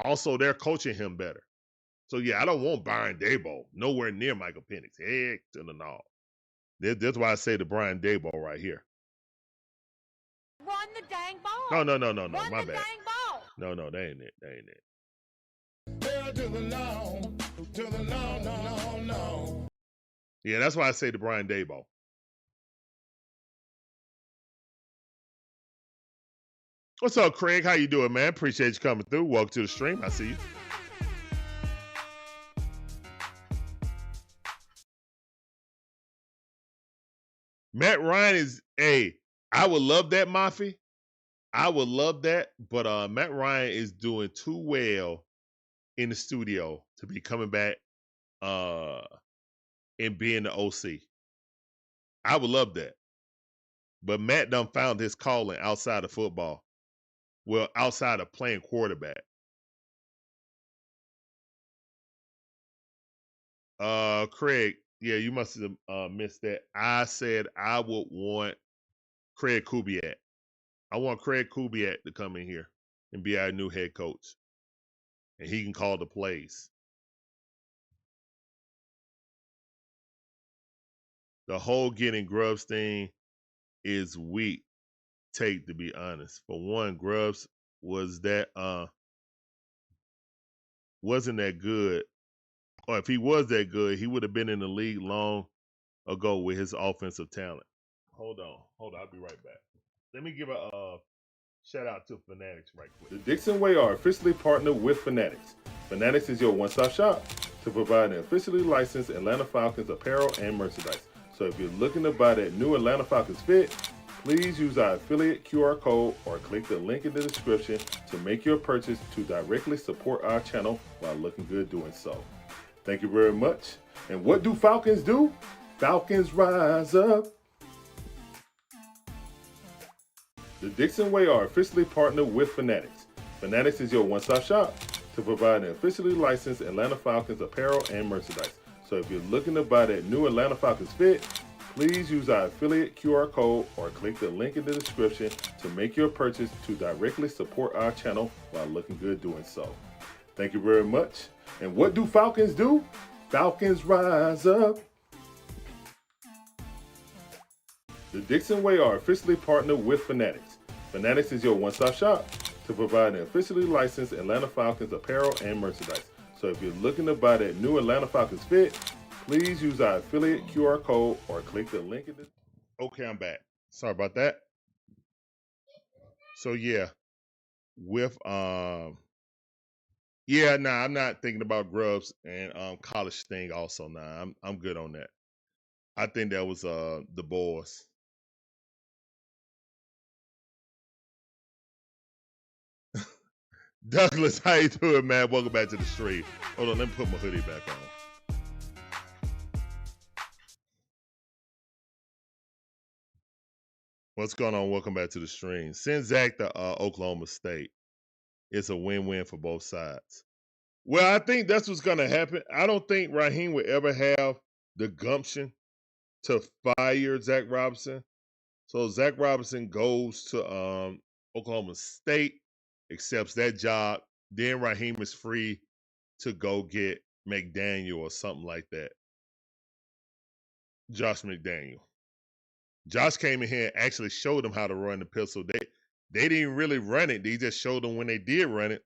Also, they're coaching him better. So, yeah, I don't want Brian Daboll nowhere near Michael Penix. Heck to the no. That's why I say the Brian Daboll right here. Run the dang ball. No. Run My the bad. dang ball. No, that ain't it. That ain't it. No. Yeah, that's why I say the Brian Daboll. What's up, Craig? How you doing, man? Appreciate you coming through. Welcome to the stream. I see you. Matt Ryan is I would love that, Mafi. I would love that, but Matt Ryan is doing too well in the studio to be coming back and being the OC. I would love that. But Matt done found his calling outside of football. Well, outside of playing quarterback. Craig, yeah, you must have missed that. I said I would want Craig Kubiak. I want Craig Kubiak to come in here and be our new head coach. And he can call the plays. The whole getting Grubbs thing is weak take, to be honest. For one, Grubbs wasn't that good. Or if he was that good, he would have been in the league long ago with his offensive talent. Hold on. I'll be right back. Let me give a shout out to Fanatics right quick. The Dixon Way are officially partnered with Fanatics. Fanatics is your one-stop shop to provide an officially licensed Atlanta Falcons apparel and merchandise. So if you're looking to buy that new Atlanta Falcons fit, please use our affiliate QR code or click the link in the description to make your purchase to directly support our channel while looking good doing so. Thank you very much. And what do Falcons do? Falcons rise up. The Dixon Way are officially partnered with Fanatics. Fanatics is your one-stop shop to provide an officially licensed Atlanta Falcons apparel and merchandise. So if you're looking to buy that new Atlanta Falcons fit, please use our affiliate QR code or click the link in the description to make your purchase to directly support our channel while looking good doing so. Thank you very much. And what do Falcons do? Falcons rise up. The Dixon Way are officially partnered with Fanatics. Fanatics is your one-stop shop to provide an officially licensed Atlanta Falcons apparel and merchandise. So if you're looking to buy that new Atlanta Falcons fit, please use our affiliate QR code or click the link in the... Okay, I'm back. Sorry about that. So yeah, with I'm not thinking about Grubbs and college thing also now. I'm good on that. I think that was the boys. Douglas, how you doing, man? Welcome back to the stream. Hold on, let me put my hoodie back on. What's going on? Welcome back to the stream. Send Zach to Oklahoma State. It's a win-win for both sides. Well, I think that's what's going to happen. I don't think Raheem would ever have the gumption to fire Zach Robinson. So Zach Robinson goes to Oklahoma State, accepts that job. Then Raheem is free to go get McDaniel or something like that. Josh McDaniel. Josh came in here and actually showed them how to run the pistol. They didn't really run it. They just showed them when they did run it,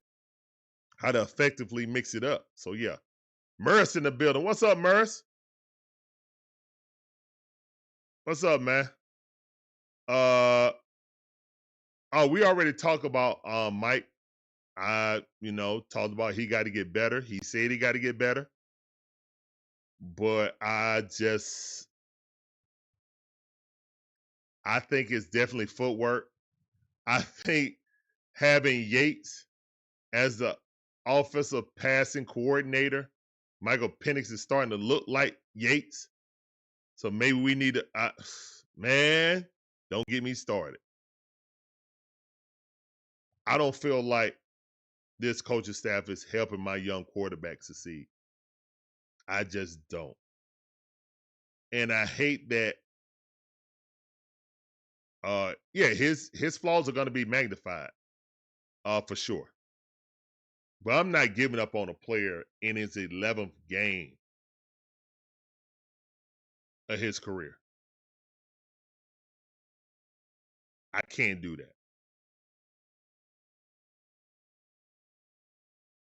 how to effectively mix it up. So, yeah. Merce in the building. What's up, Merce? What's up, man? We already talked about Mike. Talked about he got to get better. He said he got to get better. But I think it's definitely footwork. I think having Yates as the offensive passing coordinator, Michael Penix is starting to look like Yates. So maybe we need to, man, don't get me started. I don't feel like this coaching staff is helping my young quarterback succeed. I just don't. And I hate that. His flaws are going to be magnified, for sure. But I'm not giving up on a player in his 11th game of his career. I can't do that.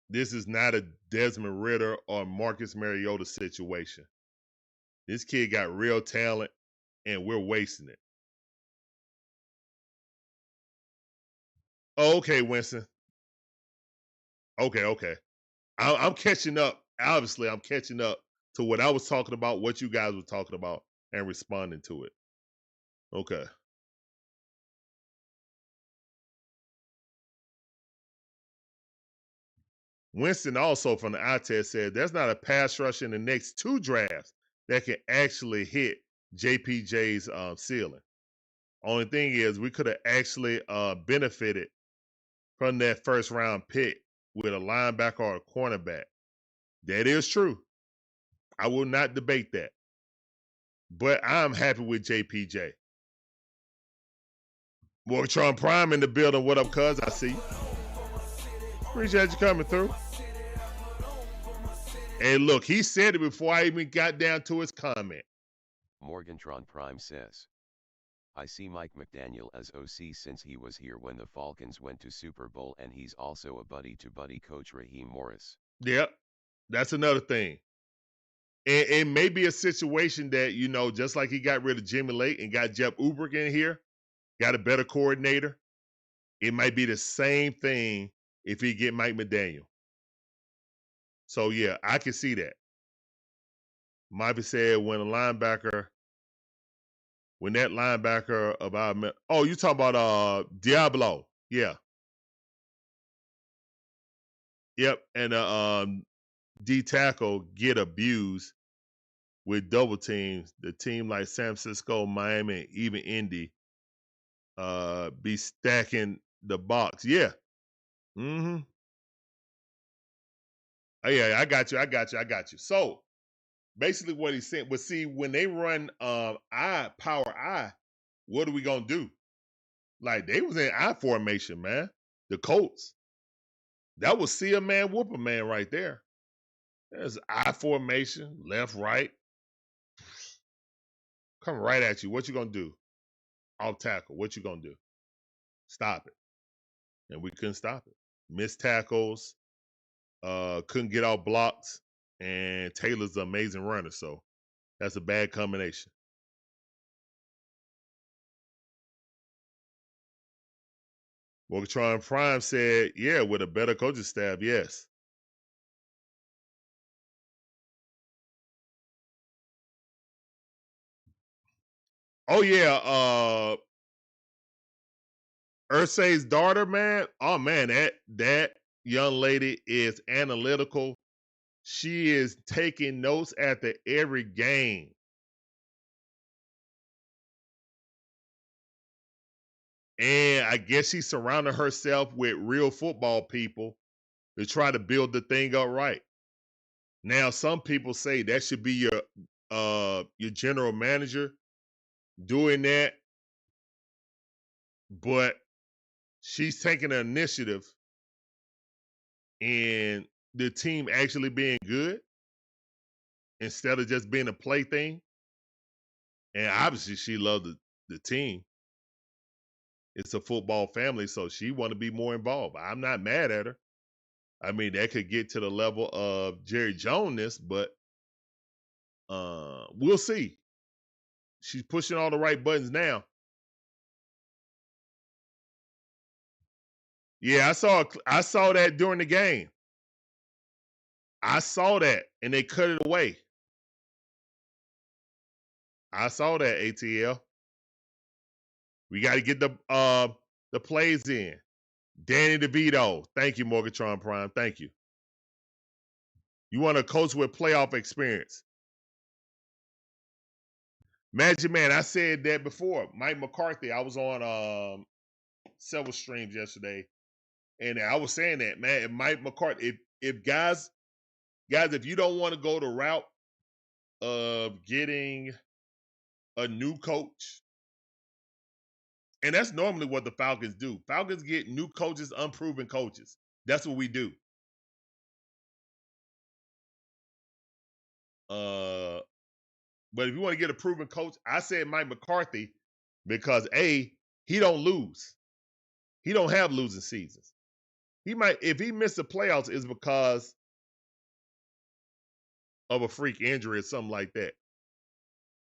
This is not a Desmond Ridder or Marcus Mariota situation. This kid got real talent, and we're wasting it. Oh, okay, Winston. Okay. I'm catching up. Obviously, I'm catching up to what I was talking about, what you guys were talking about, and responding to it. Okay. Winston also from the eye test said there's not a pass rush in the next 2 drafts that can actually hit JPJ's ceiling. Only thing is we could have actually benefited from that first round pick with a linebacker or a cornerback. That is true. I will not debate that. But I'm happy with JPJ. Morgatron Prime in the building. What up, cuz? I see you. Appreciate you coming through. And look, he said it before I even got down to his comment. Morgantron Prime says, I see Mike McDaniel as OC since he was here when the Falcons went to Super Bowl, and he's also a buddy-to-buddy coach Raheem Morris. Yep, that's another thing. And it may be a situation that, you know, just like he got rid of Jimmy Lake and got Jeff Ulbrich in here, got a better coordinator, it might be the same thing if he get Mike McDaniel. So, yeah, I can see that. Mike said when that linebacker about, oh, you talking about Diablo. Yeah. Yep, and D tackle get abused with double teams. The team like San Francisco, Miami, and even Indy be stacking the box. Yeah. Mm-hmm. Oh, yeah, I got you. So basically what he said, but see, when they run power I, what are we gonna do? Like they was in I formation, man. The Colts. That was see a man, whoop a man right there. There's I formation, left, right. Come right at you. What you gonna do? Off tackle. What you gonna do? Stop it. And we couldn't stop it. Missed tackles, couldn't get out blocks, and Taylor's an amazing runner, so that's a bad combination. Morgatron Prime said, yeah, with a better coaching staff, yes. Oh, yeah, Ursay's daughter, man. Oh, man, that young lady is analytical. She is taking notes after every game. And I guess she surrounded herself with real football people to try to build the thing up right. Now, some people say that should be your general manager doing that, but she's taking an initiative in the team actually being good instead of just being a plaything. And obviously, she loved the team. It's a football family, so she want to be more involved. I'm not mad at her. I mean, that could get to the level of Jerry Jones, but we'll see. She's pushing all the right buttons now. Yeah, I saw that during the game. I saw that, and they cut it away. I saw that, ATL. We got to get the plays in. Danny DeVito. Thank you, Morgatron Prime. Thank you. You want a coach with playoff experience. Magic Man, I said that before. Mike McCarthy, I was on several streams yesterday, and I was saying that, man, Mike McCarthy, if guys, if you don't want to go the route of getting a new coach, and that's normally what the Falcons do. Falcons get new coaches, unproven coaches. That's what we do. But if you want to get a proven coach, I said Mike McCarthy because A, he don't lose. He don't have losing seasons. He might, if he missed the playoffs, is because of a freak injury or something like that.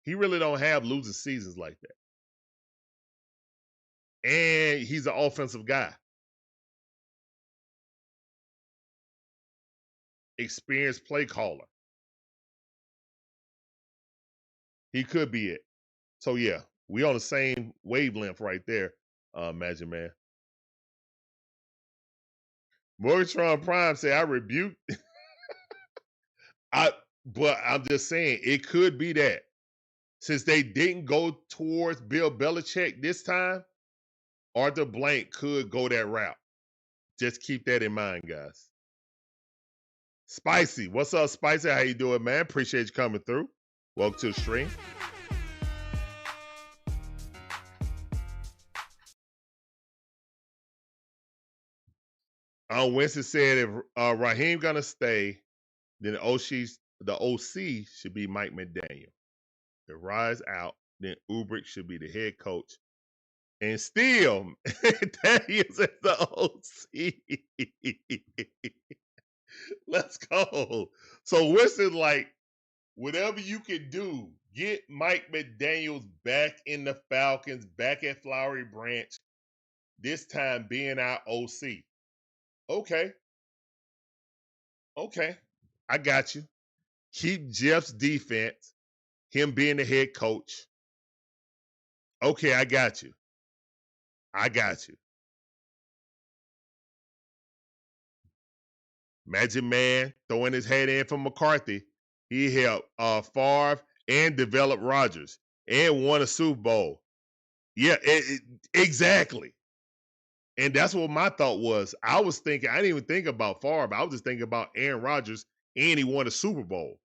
He really don't have losing seasons like that. And he's an offensive guy. Experienced play caller. He could be it. So yeah, we on the same wavelength right there, Magic Man. Morgatron Prime said, I rebuke. But I'm just saying, it could be that. Since they didn't go towards Bill Belichick this time, Arthur Blank could go that route. Just keep that in mind, guys. Spicy, what's up, Spicy? How you doing, man? Appreciate you coming through. Welcome to the stream. Winston said if Raheem gonna stay, then the OC should be Mike McDaniel. If Rise out, then Ubrick should be the head coach. And still, Daniels is the OC. Let's go. So Winston, like, whatever you can do, get Mike McDaniels back in the Falcons, back at Flowery Branch, this time being our OC. Okay. I got you. Keep Jeff's defense, him being the head coach. Okay, I got you. Magic Man throwing his head in for McCarthy. He helped Favre and develop Rodgers and won a Super Bowl. Yeah, exactly. And that's what my thought was. I was thinking, I didn't even think about Favre. I was just thinking about Aaron Rodgers, and he won a Super Bowl.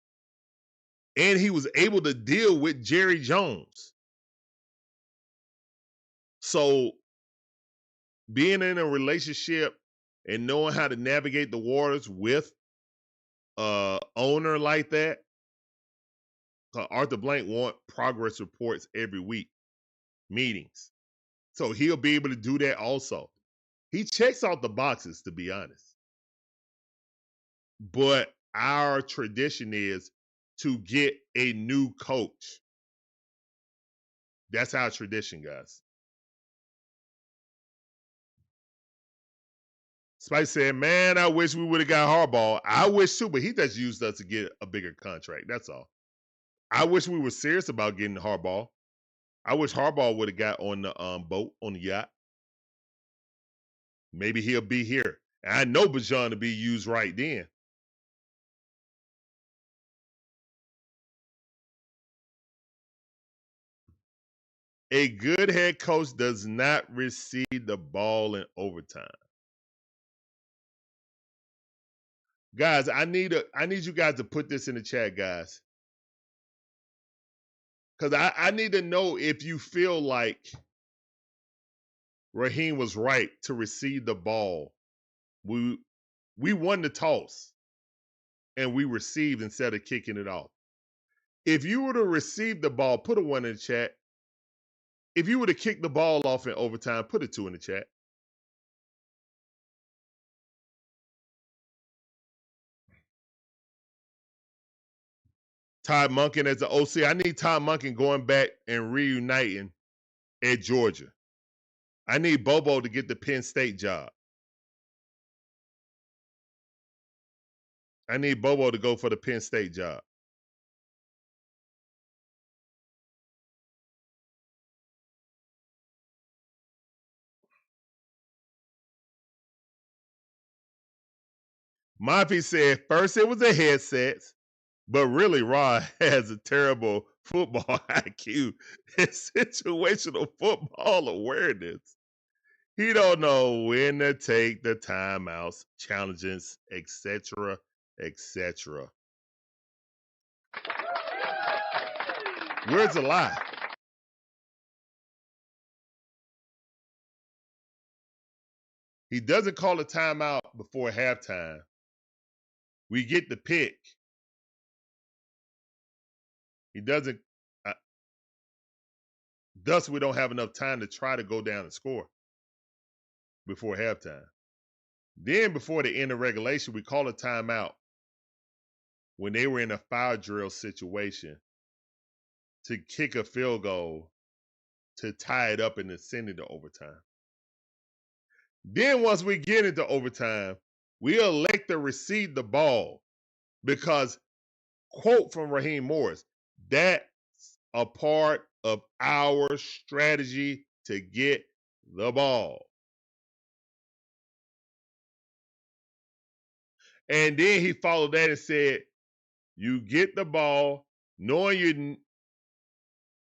And he was able to deal with Jerry Jones. So being in a relationship and knowing how to navigate the waters with owner like that, Arthur Blank want progress reports every week, meetings. So he'll be able to do that also. He checks out the boxes, to be honest. But our tradition is to get a new coach. That's our tradition, guys. Spice said, man, I wish we would have got Harbaugh. I wish too, but he just used us to get a bigger contract. That's all. I wish we were serious about getting Harbaugh. I wish Harbaugh would have got on the boat, on the yacht. Maybe he'll be here. And I know Bijan to be used right then. A good head coach does not receive the ball in overtime. Guys, I need you guys to put this in the chat, guys. Because I need to know if you feel like Raheem was right to receive the ball. We won the toss, and we received instead of kicking it off. If you were to receive the ball, put a 1 in the chat. If you were to kick the ball off in overtime, put a 2 in the chat. Todd Monken as the OC. I need Todd Monken going back and reuniting at Georgia. I need Bobo to get the Penn State job. I need Bobo to go for the Penn State job. Mafia said, first it was a headset, but really Rod has a terrible football IQ and situational football awareness. He don't know when to take the timeouts, challenges, etc., etc. Where's the lie? He doesn't call a timeout before halftime. We get the pick. He doesn't. Thus, we don't have enough time to try to go down and score before halftime. Then, before the end of regulation, we call a timeout when they were in a fire drill situation to kick a field goal to tie it up and send it to overtime. Then, once we get into overtime, we elect to receive the ball because, quote from Raheem Morris, that's a part of our strategy to get the ball. And then he followed that and said, you get the ball knowing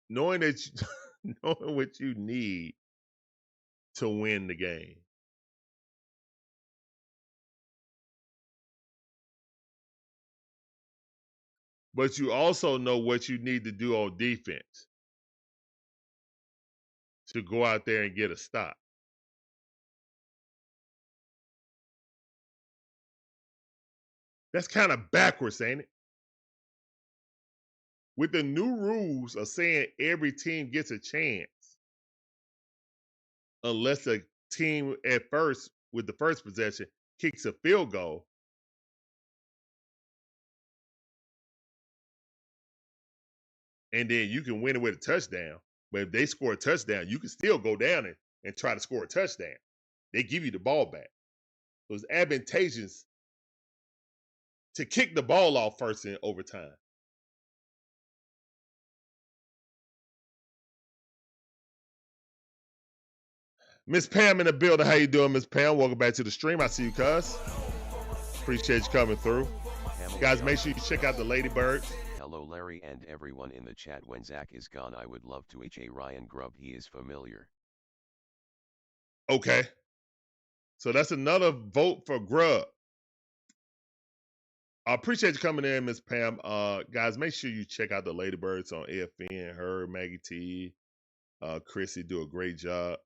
that knowing what you need to win the game. But you also know what you need to do on defense to go out there and get a stop. That's kind of backwards, ain't it? With the new rules of saying every team gets a chance, unless a team at first, with the first possession, kicks a field goal, and then you can win it with a touchdown. But if they score a touchdown, you can still go down and try to score a touchdown. They give you the ball back. So it's advantageous to kick the ball off first in overtime. Miss Pam in the building. How you doing, Miss Pam? Welcome back to the stream. I see you, cuz. Appreciate you coming through. Guys, make sure you check out the Ladybirds. Hello, Larry, and everyone in the chat. When Zach is gone, I would love to HA Ryan Grubb. He is familiar. Okay. So that's another vote for Grubb. I appreciate you coming in, Miss Pam. Guys, make sure you check out the Ladybirds on AFN. Her, Maggie T, Chrissy do a great job.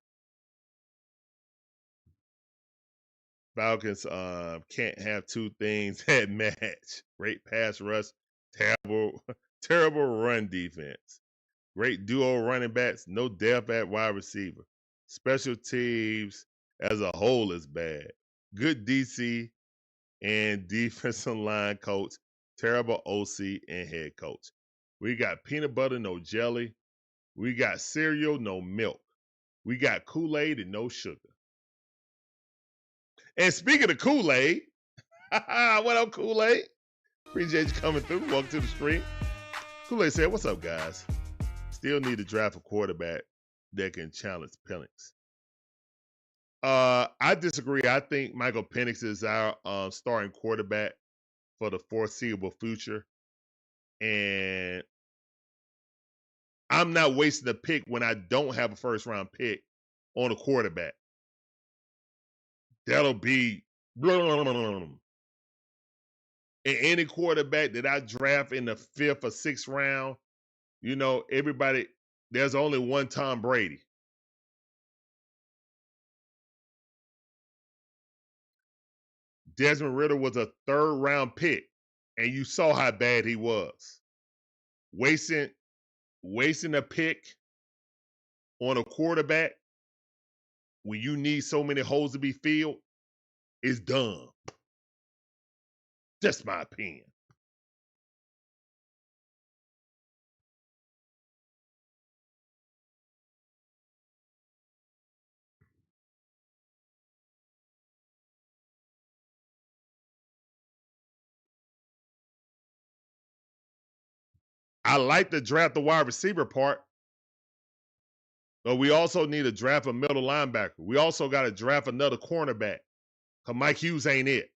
Falcons can't have two things that match. Great pass rush, terrible run defense. Great duo running backs, no depth at wide receiver. Special teams as a whole is bad. Good DC and defensive line coach, terrible OC and head coach. We got peanut butter, no jelly. We got cereal, no milk. We got Kool-Aid and no sugar. And speaking of Kool-Aid, what up, Kool-Aid? Appreciate you coming through. Welcome to the stream. Kool-Aid said, what's up, guys? Still need to draft a quarterback that can challenge Penix. I disagree. I think Michael Penix is our starting quarterback for the foreseeable future. And I'm not wasting a pick when I don't have a first-round pick on a quarterback. That'll be and any quarterback that I draft in the 5th or 6th round, you know, everybody, there's only one Tom Brady. Desmond Ridder was a 3rd-round pick, and you saw how bad he was. Wasting a pick on a quarterback when you need so many holes to be filled is dumb. Just my opinion. I like to draft the wide receiver part, but we also need to draft a middle linebacker. We also got to draft another cornerback because Mike Hughes ain't it.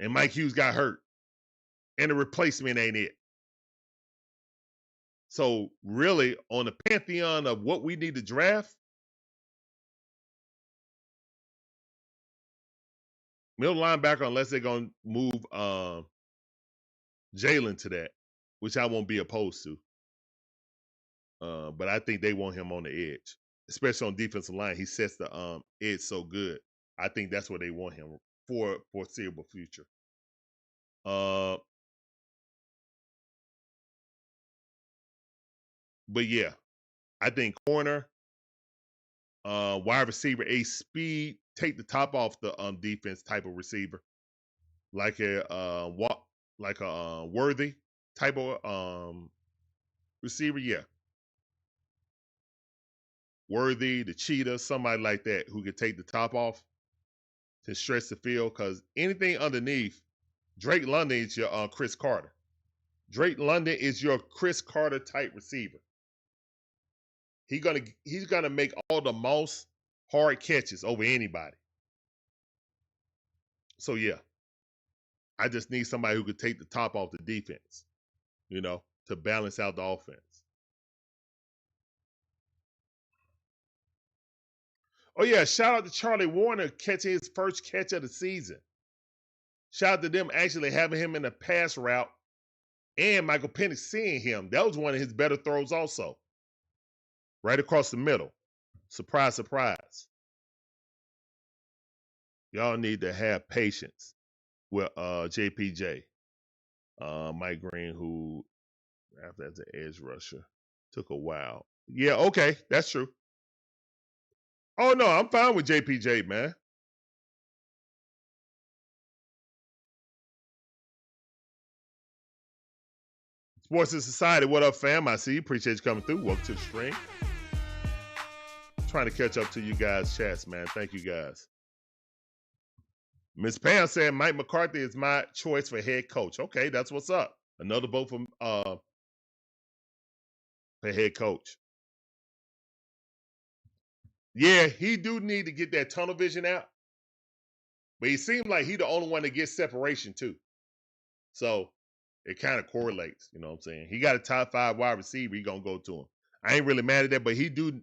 And Mike Hughes got hurt. And the replacement ain't it. So really, on the pantheon of what we need to draft, middle linebacker, unless they're going to move Jalen to that, which I won't be opposed to. But I think they want him on the edge, especially on defensive line. He sets the edge so good. I think that's where they want him for foreseeable future. But yeah, I think corner, wide receiver, a speed, take the top off the defense type of receiver, like a Worthy type of receiver. Yeah, Worthy, the Cheetah, somebody like that who could take the top off to stretch the field. Because anything underneath, Drake London is your Chris Carter. Drake London is your Chris Carter type receiver. He's gonna make all the most hard catches over anybody. So yeah, I just need somebody who could take the top off the defense, to balance out the offense. Oh yeah, shout out to Charlie Warner catching his first catch of the season. Shout out to them actually having him in a pass route and Michael Penix seeing him. That was one of his better throws also. Right across the middle. Surprise, surprise. Y'all need to have patience with JPJ. Mike Green, who after as an edge rusher, took a while. Yeah, okay, that's true. Oh no, I'm fine with JPJ, man. Sports and Society, what up, fam? I see you. Appreciate you coming through. Welcome to the stream. Trying to catch up to you guys' chats, man. Thank you guys. Miss Pam said Mike McCarthy is my choice for head coach. Okay, that's what's up. Another vote for head coach. Yeah, he do need to get that tunnel vision out. But he seems like he the only one that gets separation too. So it kind of correlates, you know what I'm saying? He got a top 5 wide receiver, he gonna go to him. I ain't really mad at that, but he do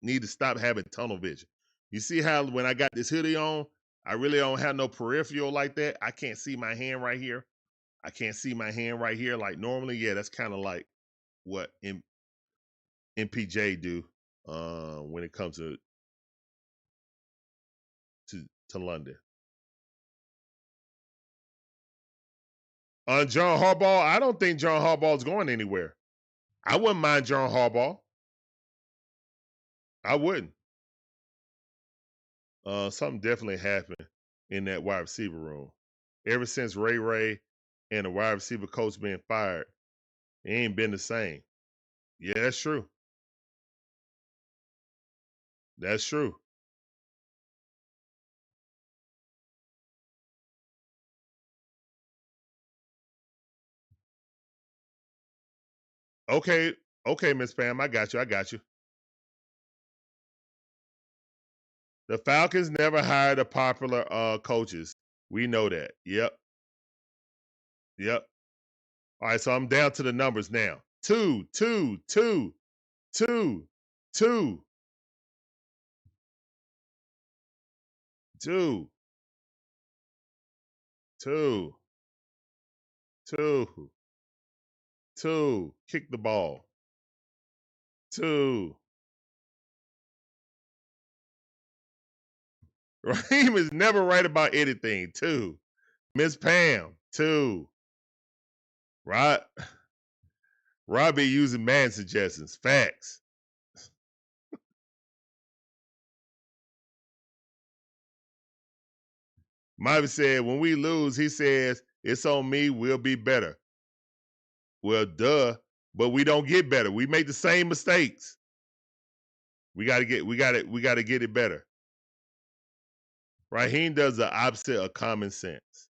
need to stop having tunnel vision. You see how when I got this hoodie on, I really don't have no peripheral like that. I can't see my hand right here. I can't see my hand right here like normally. Yeah, that's kind of like what MPJ do when it comes to London. On John Harbaugh, I don't think John Harbaugh is going anywhere. I wouldn't mind John Harbaugh. I wouldn't. Something definitely happened in that wide receiver room. Ever since Ray and the wide receiver coach being fired, it ain't been the same. Yeah, that's true. That's true. Okay, Miss Pam, I got you. The Falcons never hired a popular coaches. We know that. Yep. All right, so I'm down to the numbers now. 2, 2, 2, 2, 2, 2, 2, 2, 2. Kick the ball. 2. Raheem is never right about anything. 2. Miss Pam. 2. Robbie using man suggestions. Facts. Marvin said, when we lose, he says, it's on me, we'll be better. Well, duh, but we don't get better. We make the same mistakes. We gotta get it better. Raheem does the opposite of common sense.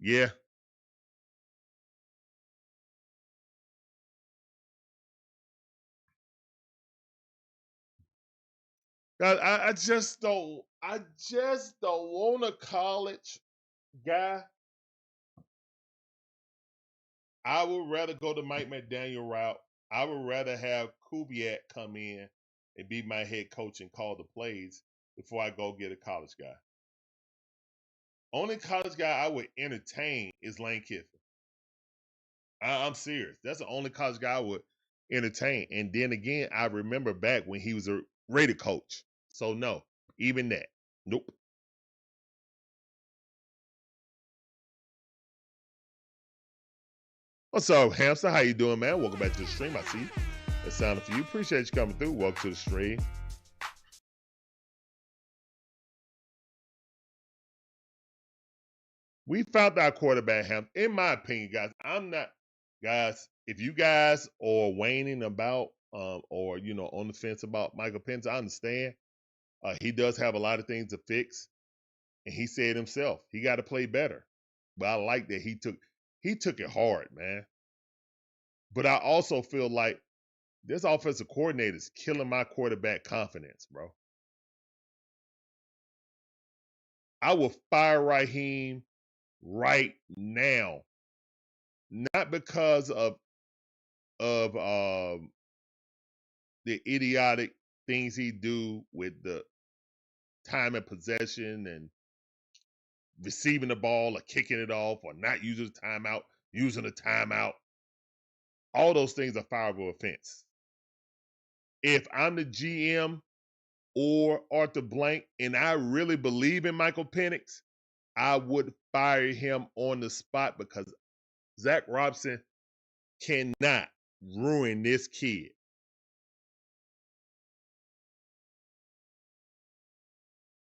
Yeah. I just don't want a college guy. I would rather go the Mike McDaniel route. I would rather have Kubiak come in and be my head coach and call the plays before I go get a college guy. Only college guy I would entertain is Lane Kiffin. I'm serious. That's the only college guy I would entertain. And then again, I remember back when he was a Raider coach. So no, even that. Nope. What's up, Hamster? How you doing, man? Welcome back to the stream. I see you. It sounded for you. Appreciate you coming through. Welcome to the stream. We found our quarterback, in my opinion, guys. I'm not, guys, if you guys are waning about or, you know, on the fence about Michael Penix, I understand. He does have a lot of things to fix. And he said himself, he got to play better. But I like that he took it hard, man. But I also feel like this offensive coordinator is killing my quarterback confidence, bro. I will fire Raheem right now, not because of the idiotic things he do with the time and possession and receiving the ball or kicking it off or not using the timeout, using the timeout. All those things are fireable offense. If I'm the GM or Arthur Blank and I really believe in Michael Penix, I would fire him on the spot because Zach Robinson cannot ruin this kid.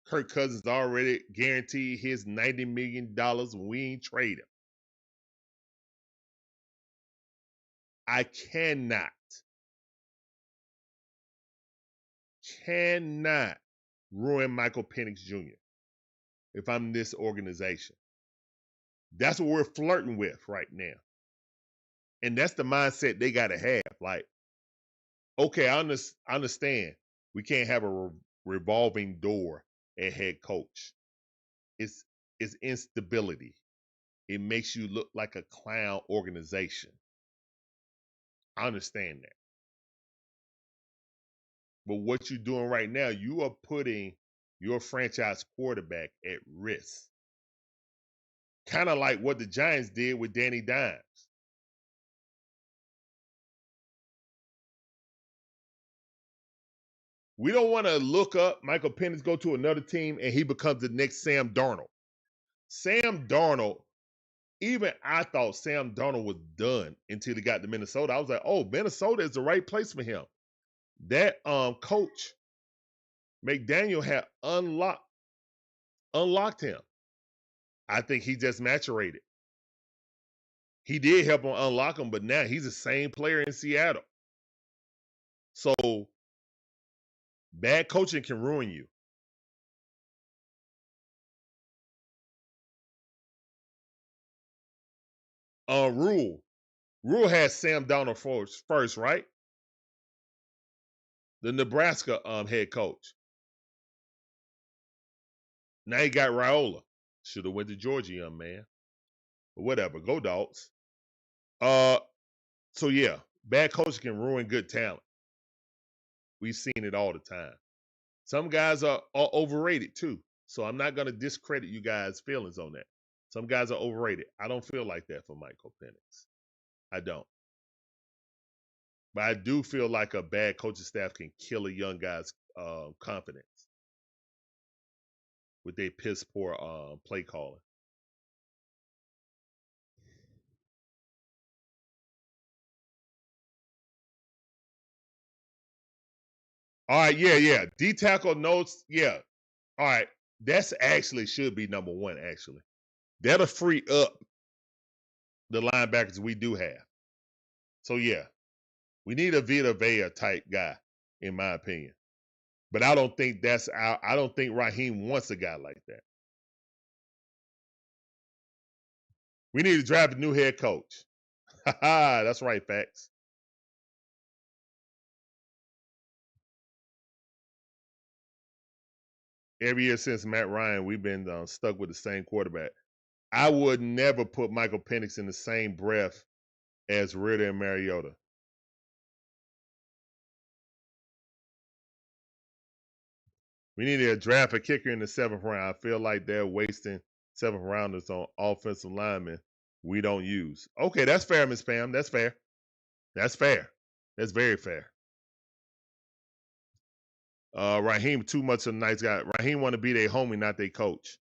Kirk Cousins already guaranteed his $90 million when we ain't trade him. I cannot ruin Michael Penix Jr. if I'm this organization. That's what we're flirting with right now. And that's the mindset they got to have. Like, okay, I understand we can't have a revolving door at head coach. It's instability. It makes you look like a clown organization. I understand that. But what you're doing right now, you are putting your franchise quarterback at risk. Kind of like what the Giants did with Danny Dimes. We don't want to look up Michael Penix, go to another team, and he becomes the next Sam Darnold. Sam Darnold, even I thought Sam Darnold was done until he got to Minnesota. I was like, oh, Minnesota is the right place for him. That coach, McDaniel, had unlocked him. I think he just maturated. He did help him unlock him, but now he's the same player in Seattle. So bad coaching can ruin you. Rule has Sam Darnold first, right? The Nebraska head coach. Now he got Raiola. Should have went to Georgia, young man. But whatever, go Dogs. So yeah, bad coaching can ruin good talent. We've seen it all the time. Some guys are overrated too. So I'm not going to discredit you guys' feelings on that. Some guys are overrated. I don't feel like that for Michael Penix. I don't. But I do feel like a bad coaching staff can kill a young guy's confidence with their piss poor play calling. All right, yeah. D tackle notes, yeah. All right, that's actually should be number one. Actually, that'll free up the linebackers we do have. So yeah, we need a Vita Vea type guy, in my opinion. But I don't think I don't think Raheem wants a guy like that. We need to draft a new head coach. That's right, facts. Every year since Matt Ryan, we've been stuck with the same quarterback. I would never put Michael Penix in the same breath as Ritter and Mariota. We need to draft a kicker in the 7th round. I feel like they're wasting 7th rounders on offensive linemen we don't use. Okay, that's fair, Miss Pam. That's fair. That's fair. That's very fair. Raheem, too much of a nice guy. Raheem want to be their homie, not their coach.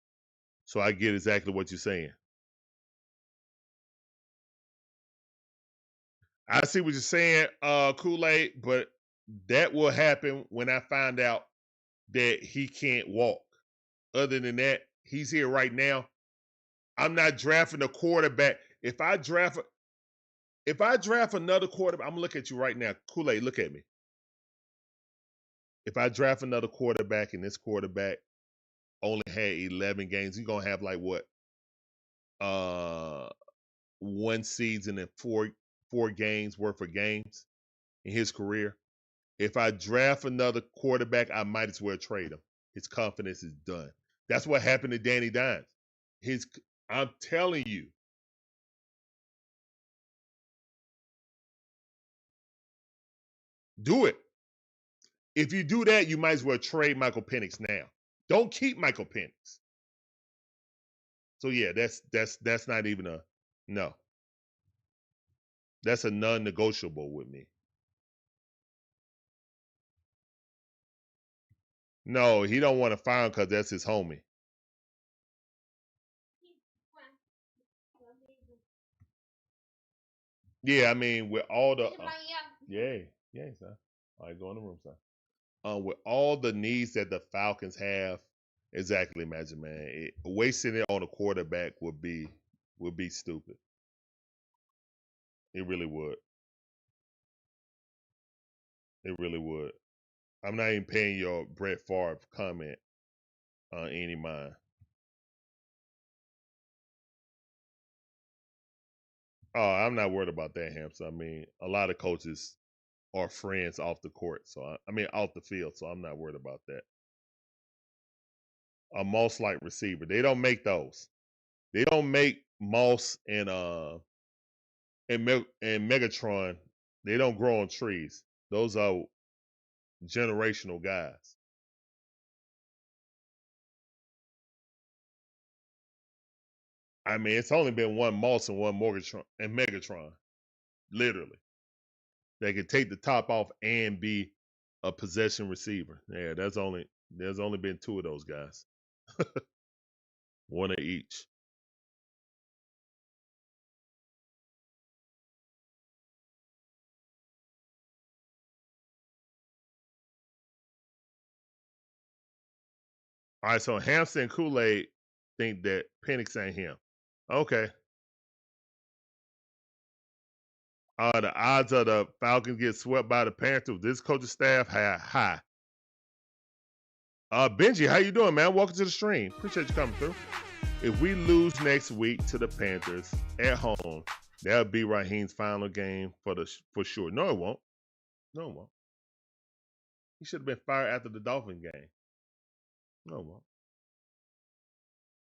So I get exactly what you're saying. I see what you're saying, Kool-Aid, but that will happen when I find out that he can't walk. Other than that, he's here right now. I'm not drafting a quarterback. If I draft another quarterback, I'm gonna look at you right now. Kool-Aid, look at me. If I draft another quarterback and this quarterback only had 11 games, he's gonna have like what? One season and four games worth of games in his career. If I draft another quarterback, I might as well trade him. His confidence is done. That's what happened to Danny Dimes. I'm telling you. Do it. If you do that, you might as well trade Michael Penix now. Don't keep Michael Penix. So yeah, that's not even a no. That's a non-negotiable with me. No, he don't want to fire him because that's his homie. Yeah, I mean with all the yeah, son. All right, go in the room, son. With all the needs that the Falcons have, exactly, Magic Man. Wasting it on a quarterback would be stupid. It really would. It really would. I'm not even paying your Brett Favre comment any mind. Oh, I'm not worried about that, Hamster. I mean, a lot of coaches are friends off the court, so I mean off the field, so I'm not worried about that. A Moss-like receiver. They don't make those. They don't make Moss and Megatron. They don't grow on trees. Those are generational guys. I mean, it's only been one Moss and one Megatron. Literally. They can take the top off and be a possession receiver. Yeah, there's only been two of those guys. One of each. All right, so Hamster and Kool-Aid think that Penix ain't him. Okay. The odds of the Falcons get swept by the Panthers with this coaching staff high. Benji, how you doing, man? Welcome to the stream. Appreciate you coming through. If we lose next week to the Panthers at home, that'll be Raheem's final game for sure. No, it won't. No, it won't. He should have been fired after the Dolphin game. No, it won't.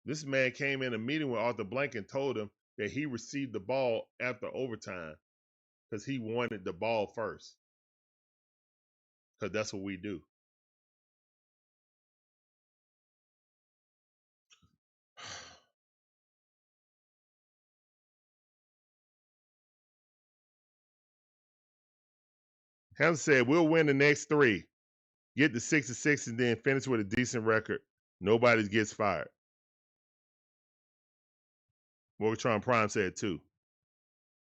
This man came in a meeting with Arthur Blank and told him that he received the ball after overtime because he wanted the ball first. Because that's what we do. Hamza said, we'll win the next 3. Get to 6-6 and then finish with a decent record. Nobody gets fired. Morgatron Prime said 2.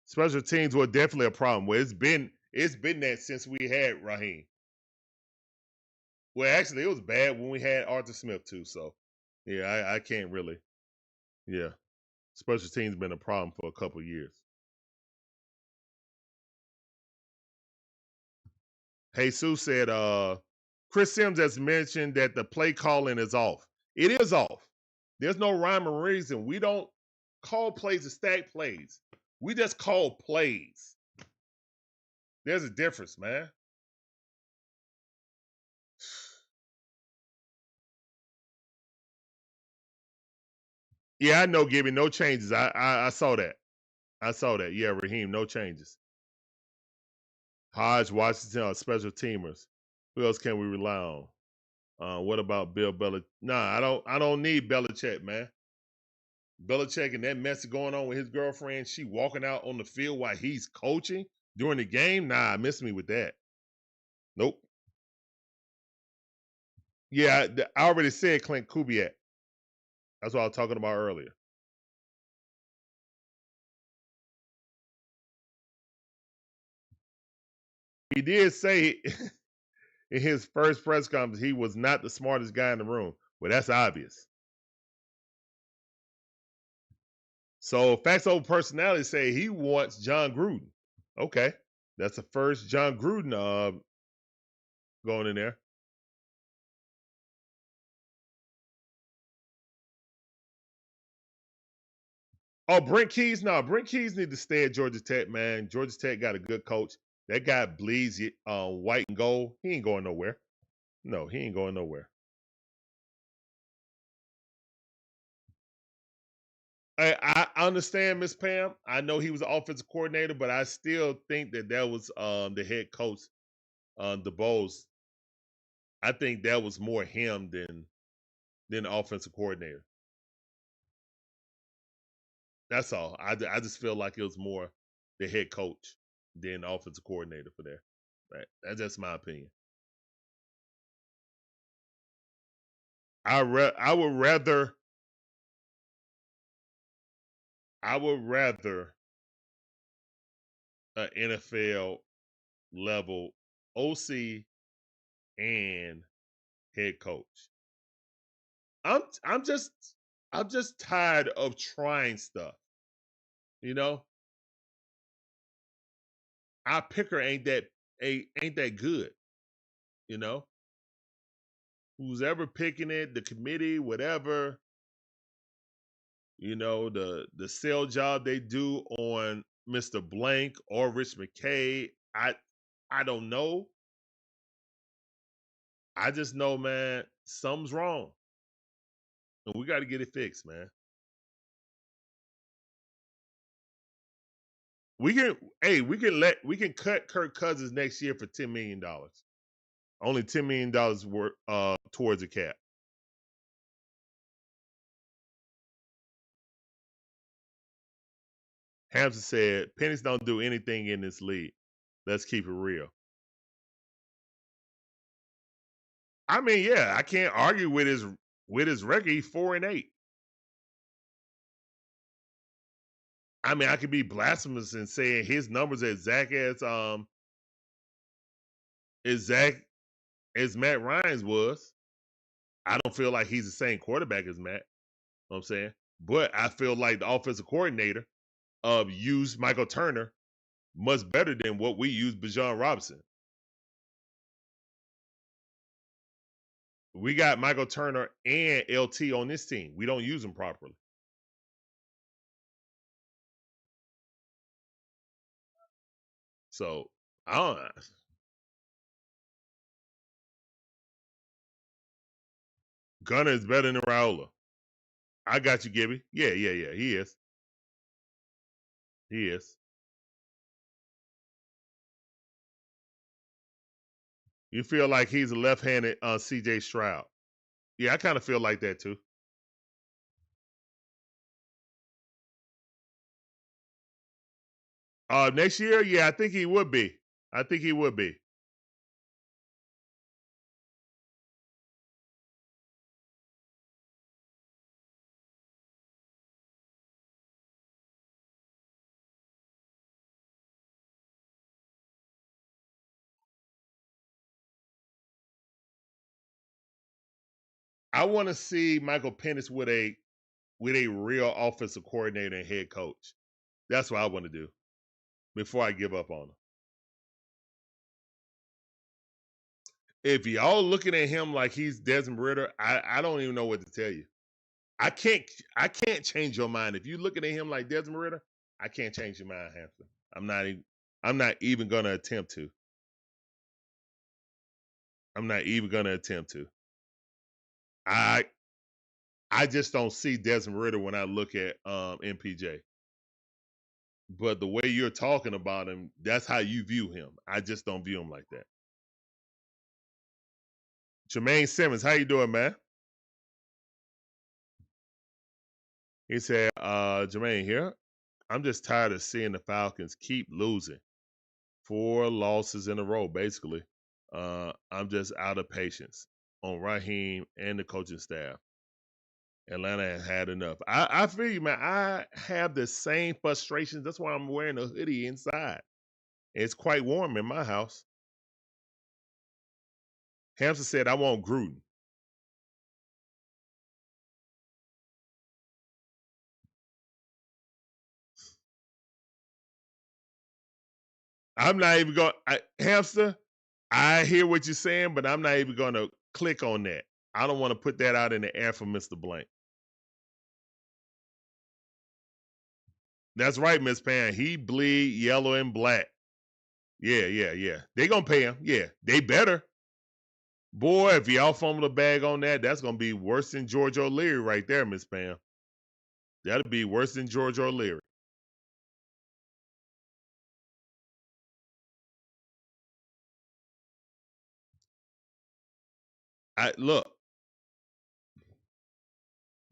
Special teams were definitely a problem. Well, it's been that since we had Raheem. Well, actually, it was bad when we had Arthur Smith too. So, yeah, I can't really. Yeah, special teams been a problem for a couple of years. Jesus said, Chris Sims has mentioned that the play calling is off. It is off. There's no rhyme or reason. We don't call plays to stack plays. We just call plays. There's a difference, man. Yeah, I know, Gibby. No changes. I saw that. I saw that. Yeah, Raheem, no changes. Hodge, Washington, special teamers. Who else can we rely on? What about Bill Belichick? Nah, I don't need Belichick, man. Belichick and that mess going on with his girlfriend, she walking out on the field while he's coaching during the game. Nah, miss me with that. Nope. Yeah, I already said Clint Kubiak. That's what I was talking about earlier. He did say in his first press conference he was not the smartest guy in the room. Well, that's obvious. So Facts Over Personality say he wants John Gruden. Okay. That's the first John Gruden going in there. Oh, Brent Keys? No, Brent Keys need to stay at Georgia Tech, man. Georgia Tech got a good coach. That guy bleeds white and gold. He ain't going nowhere. No, he ain't going nowhere. I understand, Miss Pam. I know he was the offensive coordinator, but I still think that was the head coach, DeBose. I think that was more him than the offensive coordinator. That's all. I just feel like it was more the head coach than the offensive coordinator for there. Right? That's just my opinion. I would rather an NFL level OC and head coach. I'm just tired of trying stuff. You know, our picker ain't that good. You know, who's ever picking it, the committee, whatever. You know, the sell job they do on Mr. Blank or Rich McKay. I don't know. I just know, man, something's wrong. And we got to get it fixed, man. We can cut Kirk Cousins next year for $10 million. Only $10 million worth towards the cap. Hampton said, pennies don't do anything in this league. Let's keep it real. I mean, yeah, I can't argue with his record. He's 4-8. I mean, I could be blasphemous in saying his numbers as Matt Ryan's was. I don't feel like he's the same quarterback as Matt. You know what I'm saying? But I feel like the offensive coordinator used Michael Turner much better than what we use Bijan Robinson. We got Michael Turner and LT on this team. We don't use them properly. So, I don't know. Gunner is better than Raiola. I got you, Gibby. Yeah. He is. He is. You feel like he's a left-handed C.J. Stroud. Yeah, I kind of feel like that too. Next year, yeah, I think he would be. I want to see Michael Penix with a real offensive coordinator and head coach. That's what I want to do before I give up on him. If y'all looking at him like he's Desmond Ritter, I don't even know what to tell you. I can't change your mind. If you're looking at him like Desmond Ritter, I can't change your mind, Hampton. I'm not even gonna attempt to. I'm not even gonna attempt to. I just don't see Desmond Ritter when I look at MPJ. But the way you're talking about him, that's how you view him. I just don't view him like that. Jermaine Simmons, how you doing, man? He said, Jermaine here. I'm just tired of seeing the Falcons keep losing. 4 losses in a row, basically. I'm just out of patience on Raheem and the coaching staff. Atlanta has had enough. I feel you, man. I have the same frustrations. That's why I'm wearing a hoodie inside. It's quite warm in my house. Hampton said, I want Gruden. I'm not even going Hamster, I hear what you're saying, but I'm not even going to click on that. I don't want to put that out in the air for Mr. Blank. That's right, Miss Pan. He bleed yellow and black. Yeah. They gonna pay him. Yeah, they better. Boy, if y'all fumble the bag on that, that's gonna be worse than George O'Leary right there, Miss Pam. That'll be worse than George O'Leary. Look,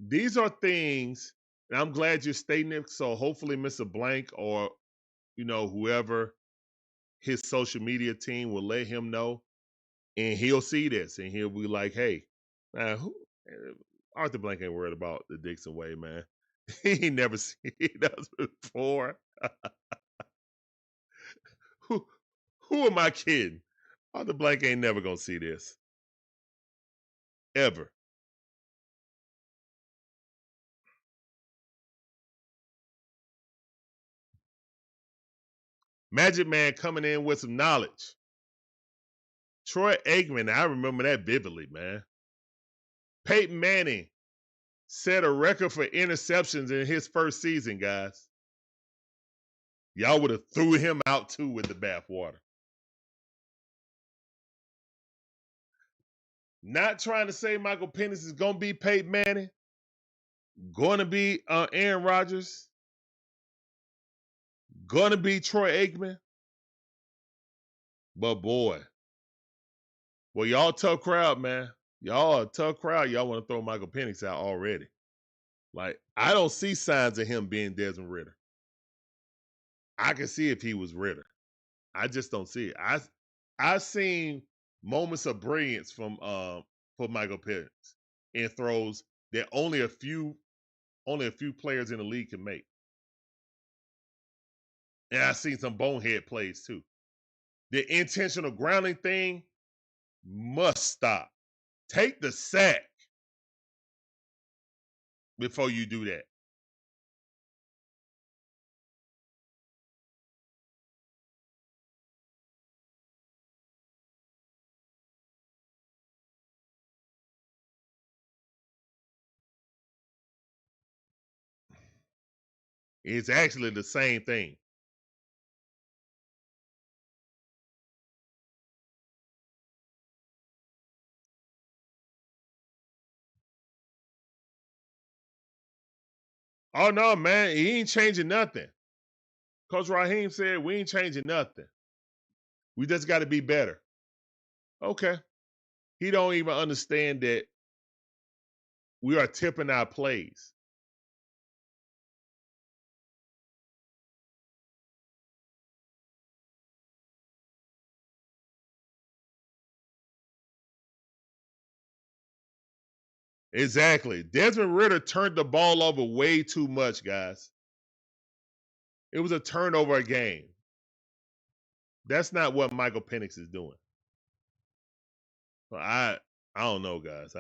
these are things, and I'm glad you're stating it. So hopefully, Mr. Blank or whoever his social media team will let him know, and he'll see this, and he'll be like, "Hey, man, Arthur Blank ain't worried about the Dixon Way, man. He never seen us before. who am I kidding? Arthur Blank ain't never gonna see this ever." Magic Man coming in with some knowledge. Troy Aikman, I remember that vividly, man. Peyton Manning set a record for interceptions in his first season, guys. Y'all would have threw him out too with the bathwater. Not trying to say Michael Penix is going to be Peyton Manning, going to be Aaron Rodgers, going to be Troy Aikman. But boy, well, y'all tough crowd, man. Y'all a tough crowd. Y'all want to throw Michael Penix out already. Like, I don't see signs of him being Desmond Ridder. I can see if he was Ridder. I just don't see it. I've seen moments of brilliance from for Michael Penix in throws that only a few players in the league can make. And I've seen some bonehead plays too. The intentional grounding thing must stop. Take the sack before you do that. It's actually the same thing. Oh no, man, he ain't changing nothing. Coach Raheem said we ain't changing nothing. We just got to be better. Okay. He don't even understand that we are tipping our plays. Exactly. Desmond Ridder turned the ball over way too much, guys. It was a turnover a game. That's not what Michael Penix is doing. I don't know, guys.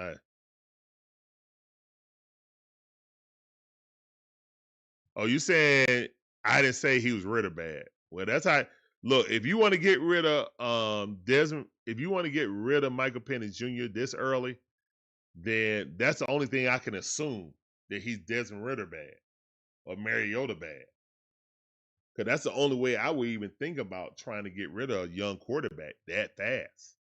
Oh, you saying I didn't say he was Ridder bad? Well, that's how. Look, if you want to get rid of Desmond, if you want to get rid of Michael Penix Jr. this early, then that's the only thing I can assume, that he's Desmond Ridder bad or Mariota bad. Because that's the only way I would even think about trying to get rid of a young quarterback that fast.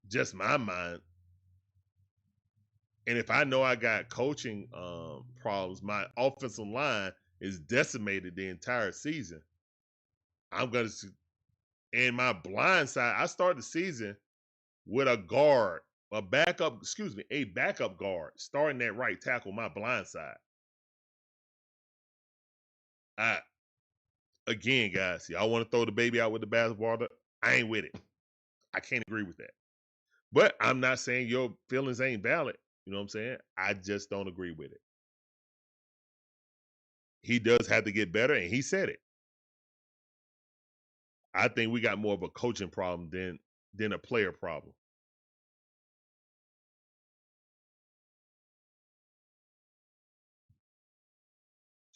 Just my mind. And if I know I got coaching problems, my offensive line is decimated the entire season, I'm going to, and my blind side, I start the season with a guard, a backup guard starting at right tackle, my blind side. Again, guys, y'all want to throw the baby out with the bathwater? I ain't with it. I can't agree with that. But I'm not saying your feelings ain't valid. You know what I'm saying? I just don't agree with it. He does have to get better, and he said it. I think we got more of a coaching problem than a player problem.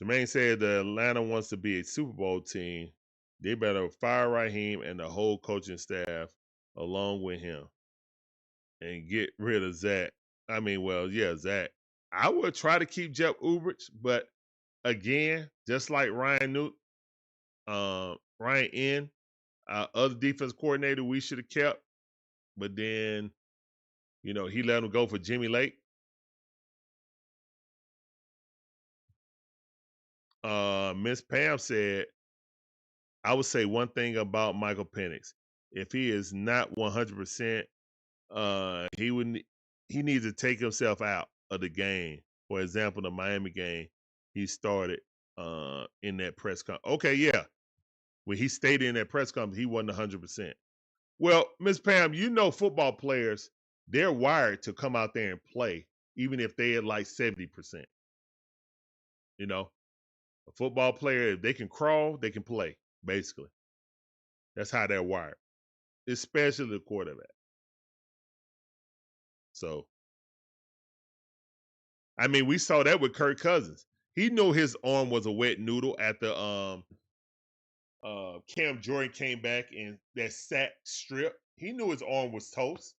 Jermaine said the Atlanta wants to be a Super Bowl team. They better fire Raheem and the whole coaching staff along with him and get rid of Zach. I mean, well, yeah, Zach. I would try to keep Jeff Ubrich, but again, just like Ryan N, other defense coordinator we should have kept, but then, he let him go for Jimmy Lake. Miss Pam said, I would say one thing about Michael Penix. If he is not 100%, he needs to take himself out of the game. For example, the Miami game, he started in that press conference. Okay, yeah. When he stayed in that press conference, he wasn't 100%. Well, Miss Pam, football players, they're wired to come out there and play, even if they're like 70%. A football player, if they can crawl, they can play, basically. That's how they're wired, especially the quarterback. So, I mean, we saw that with Kirk Cousins. He knew his arm was a wet noodle after Cam Jordan came back in that sack strip. He knew his arm was toast.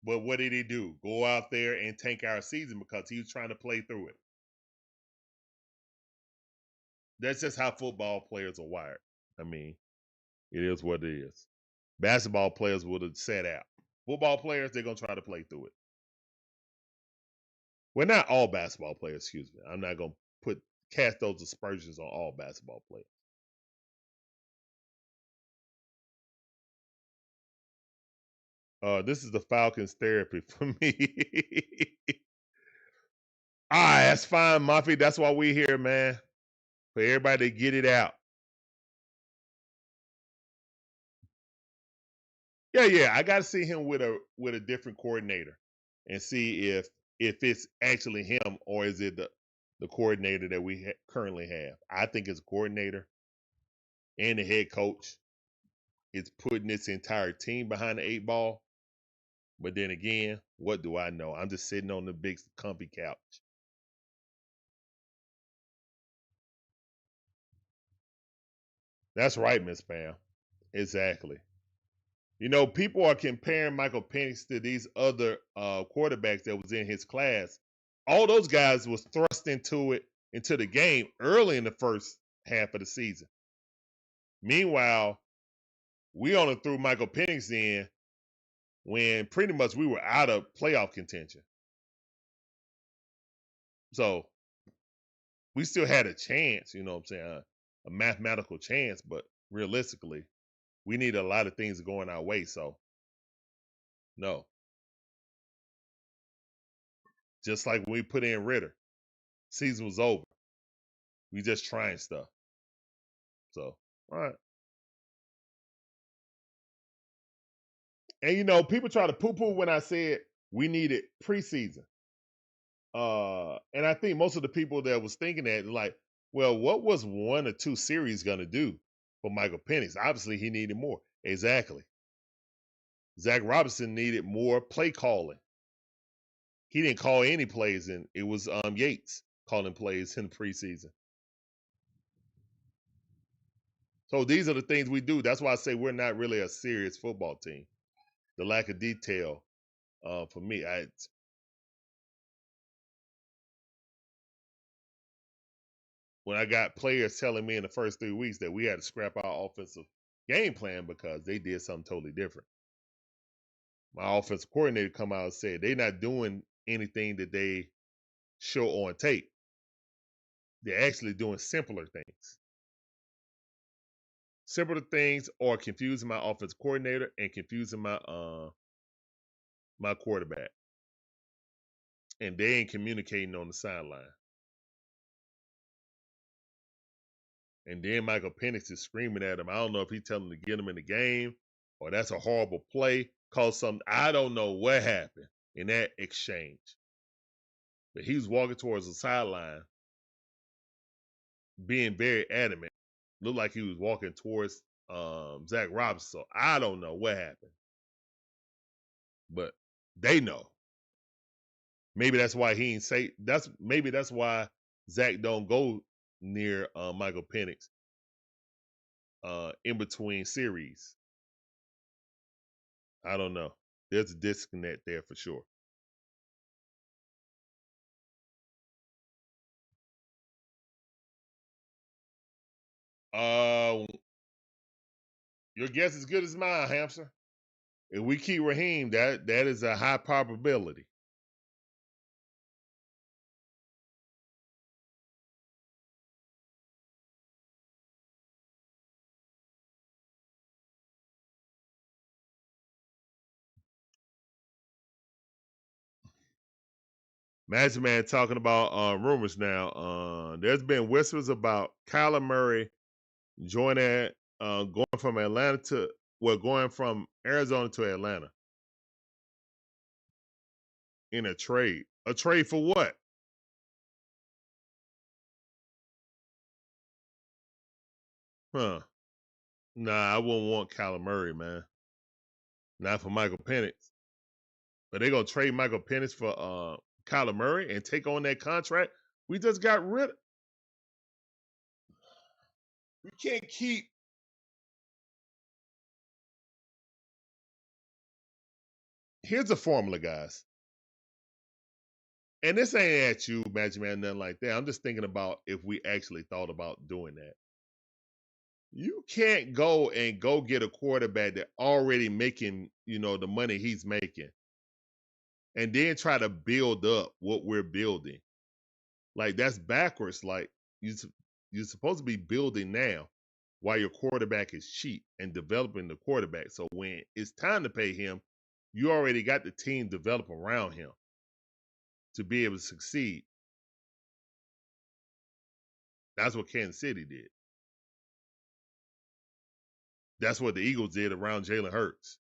But what did he do? Go out there and tank our season because he was trying to play through it. That's just how football players are wired. I mean, it is what it is. Basketball players would have sat out. Football players, they're going to try to play through it. Well, not all basketball players, excuse me. I'm not going to cast those aspersions on all basketball players. This is the Falcons therapy for me. That's fine, Muffy. That's why we're here, man. For everybody to get it out. Yeah. I got to see him with a different coordinator and see if it's actually him or is it the coordinator that we currently have. I think it's a coordinator and the head coach. It's putting this entire team behind the 8 ball. But then again, what do I know? I'm just sitting on the big comfy couch. That's right, Miss Pam. Exactly. People are comparing Michael Penix to these other quarterbacks that was in his class. All those guys was thrust into the game early in the first half of the season. Meanwhile, we only threw Michael Penix in when pretty much we were out of playoff contention. So we still had a chance, you know what I'm saying, a mathematical chance, but realistically, we need a lot of things going our way. So, no. Just like when we put in Ritter, season was over. We just trying stuff. So, all right. And people try to poo-poo when I said we needed preseason. And I think most of the people that was thinking that, like, well, what was 1 or 2 series gonna do for Michael Penix? Obviously, he needed more. Exactly. Zach Robinson needed more play calling. He didn't call any plays, and it was Yates calling plays in the preseason. So these are the things we do. That's why I say we're not really a serious football team. The lack of detail, for me, when I got players telling me in the first 3 weeks that we had to scrap our offensive game plan because they did something totally different. My offensive coordinator come out and said they're not doing anything that they show on tape. They're actually doing simpler things. Simpler things are confusing my offensive coordinator and confusing my my quarterback. And they ain't communicating on the sideline. And then Michael Penix is screaming at him. I don't know if he's telling him to get him in the game or that's a horrible play. I don't know what happened in that exchange. But he was walking towards the sideline, being very adamant. Looked like he was walking towards Zach Robinson. So I don't know what happened, but they know. Maybe that's why he ain't say maybe that's why Zach don't go near Michael Penix in between series. I don't know. There's a disconnect there for sure. Your guess is good as mine, Hamster. If we keep Raheem, that is a high probability. Magic Man talking about rumors now. There's been whispers about Kyler Murray joining, going from Arizona to Atlanta in a trade. A trade for what? Huh? Nah, I wouldn't want Kyler Murray, man. Not for Michael Penix. But they gonna trade Michael Penix for Kyler Murray and take on that contract. We just got rid. We can't keep. Here's the formula, guys. And this ain't at you, Magic Man, nothing like that. I'm just thinking about if we actually thought about doing that. You can't go get a quarterback that already making, the money he's making, and then try to build up what we're building. Like, that's backwards. Like, you're supposed to be building now while your quarterback is cheap and developing the quarterback. So when it's time to pay him, you already got the team developed around him to be able to succeed. That's what Kansas City did. That's what the Eagles did around Jalen Hurts.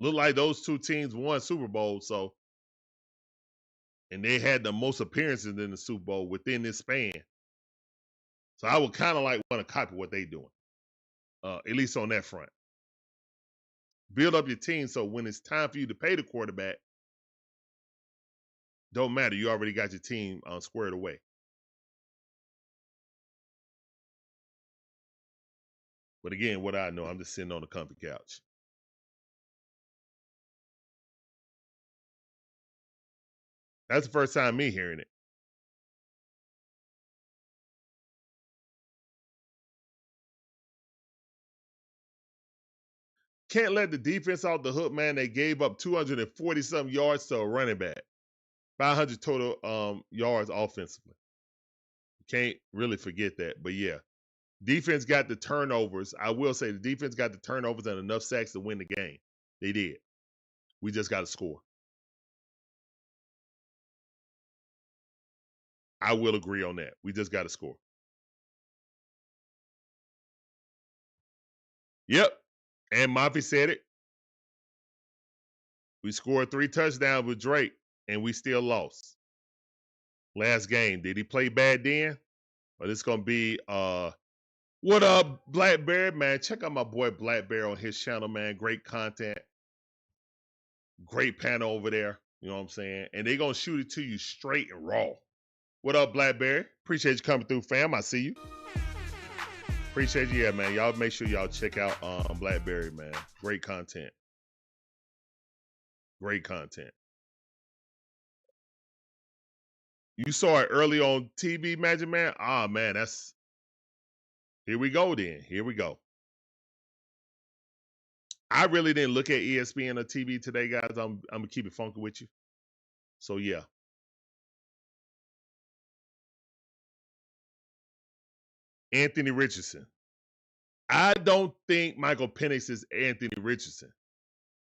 Look like those two teams won Super Bowl, and they had the most appearances in the Super Bowl within this span. So I would kind of like want to copy what they doing, at least on that front. Build up your team so when it's time for you to pay the quarterback, don't matter. You already got your team squared away. But again, what I know, I'm just sitting on the comfy couch. That's the first time me hearing it. Can't let the defense off the hook, man. They gave up 240-something yards to a running back. 500 total yards offensively. Can't really forget that. But yeah, defense got the turnovers. I will say the defense got the turnovers and enough sacks to win the game. They did. We just got to score. I will agree on that. We just got to score. Yep. And Mafia said it. We scored 3 touchdowns with Drake, and we still lost. Last game. Did he play bad then? Or this going to be, what up, Blackberry? Man, check out my boy Blackberry on his channel, man. Great content. Great panel over there. You know what I'm saying? And they going to shoot it to you straight and raw. What up, Blackberry? Appreciate you coming through, fam. I see you. Appreciate you, yeah, man. Y'all make sure y'all check out Blackberry, man. Great content. Great content. You saw it early on TV, Magic Man? Ah, man, that's... Here we go then. Here we go. I really didn't look at ESPN or TV today, guys. I'm going to keep it funky with you. So, yeah. Anthony Richardson. I don't think Michael Penix is Anthony Richardson.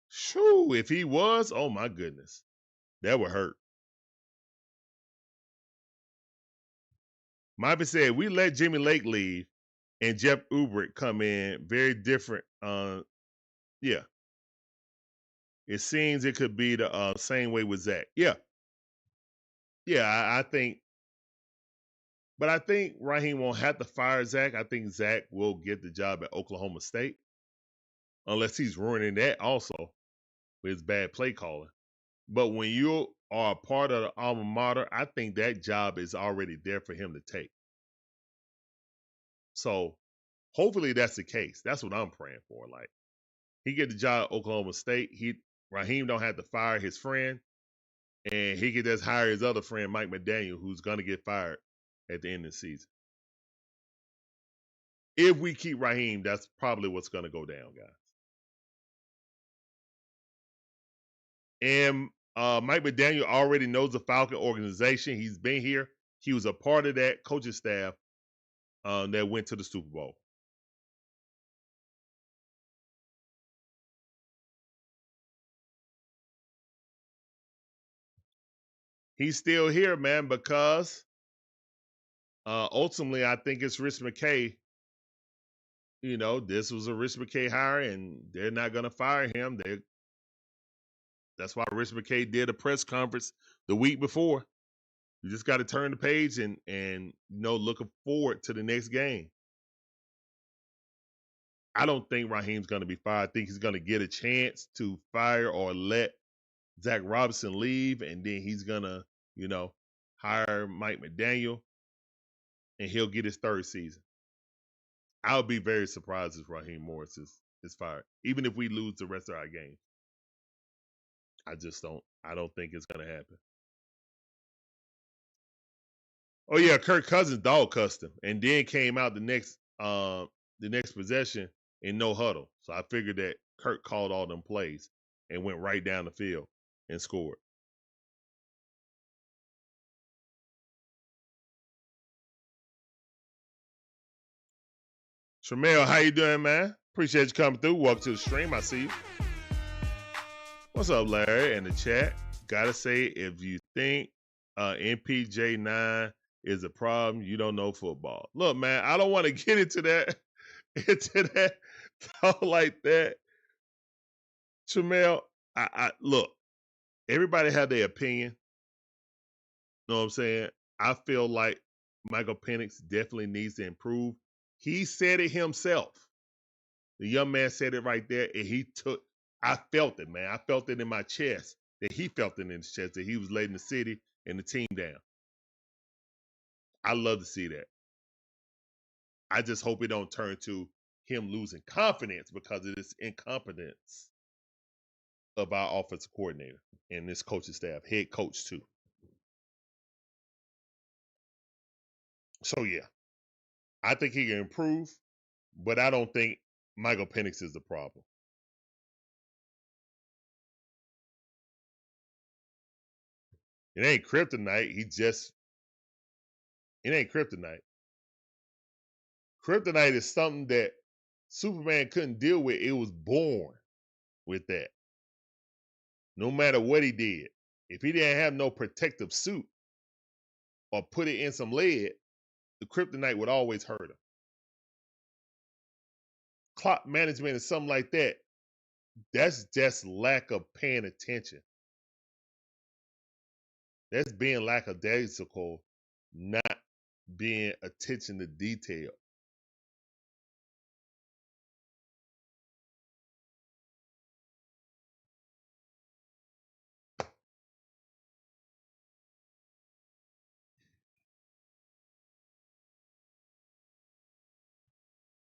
Shoo, if he was, oh my goodness. That would hurt. Mike said, we let Jimmy Lake leave and Jeff Ulbrich come in. Very different. Yeah. It seems it could be the same way with Zach. Yeah. Yeah, I think But I think Raheem won't have to fire Zach. I think Zach will get the job at Oklahoma State, unless he's ruining that also with his bad play calling. But when you are a part of the alma mater, I think that job is already there for him to take. So hopefully that's the case. That's what I'm praying for. Like, he get the job at Oklahoma State. Raheem don't have to fire his friend, and he could just hire his other friend, Mike McDaniel, who's going to get fired at the end of the season. If we keep Raheem, that's probably what's going to go down, guys. And Mike McDaniel already knows the Falcon organization. He's been here. He was a part of that coaching staff that went to the Super Bowl. He's still here, man, because ultimately I think it's Rich McKay. You know, this was a Rich McKay hire, and they're not going to fire him. That's why Rich McKay did a press conference the week before. You just got to turn the page and looking forward to the next game. I don't think Raheem's going to be fired. I think he's going to get a chance to fire or let Zach Robinson leave, and then he's going to, hire Mike McDaniel, and he'll get his third season. I'll be very surprised if Raheem Morris is fired, even if we lose the rest of our games. I don't think it's going to happen. Oh yeah, Kirk Cousins dog cussed him, and then came out the next possession in no huddle. So I figured that Kirk called all them plays and went right down the field and scored. Tramel, how you doing, man? Appreciate you coming through. Welcome to the stream. I see you. What's up, Larry? In the chat, gotta say, if you think MPJ9 is a problem, you don't know football. Look, man, I don't want to get into that thought like that. Tramel, I look, everybody have their opinion. Know what I'm saying? I feel like Michael Penix definitely needs to improve. He said it himself. The young man said it right there, and I felt it, man. I felt it in my chest, that he felt it in his chest, that he was letting the city and the team down. I love to see that. I just hope it don't turn to him losing confidence because of this incompetence of our offensive coordinator and this coaching staff, head coach too. So yeah, I think he can improve, but I don't think Michael Penix is the problem. It ain't kryptonite. It ain't kryptonite. Kryptonite is something that Superman couldn't deal with. It was born with that. No matter what he did. If he didn't have no protective suit or put it in some lead, the kryptonite would always hurt him. Clock management is something like that. That's just lack of paying attention. That's being lackadaisical, not being attention to detail.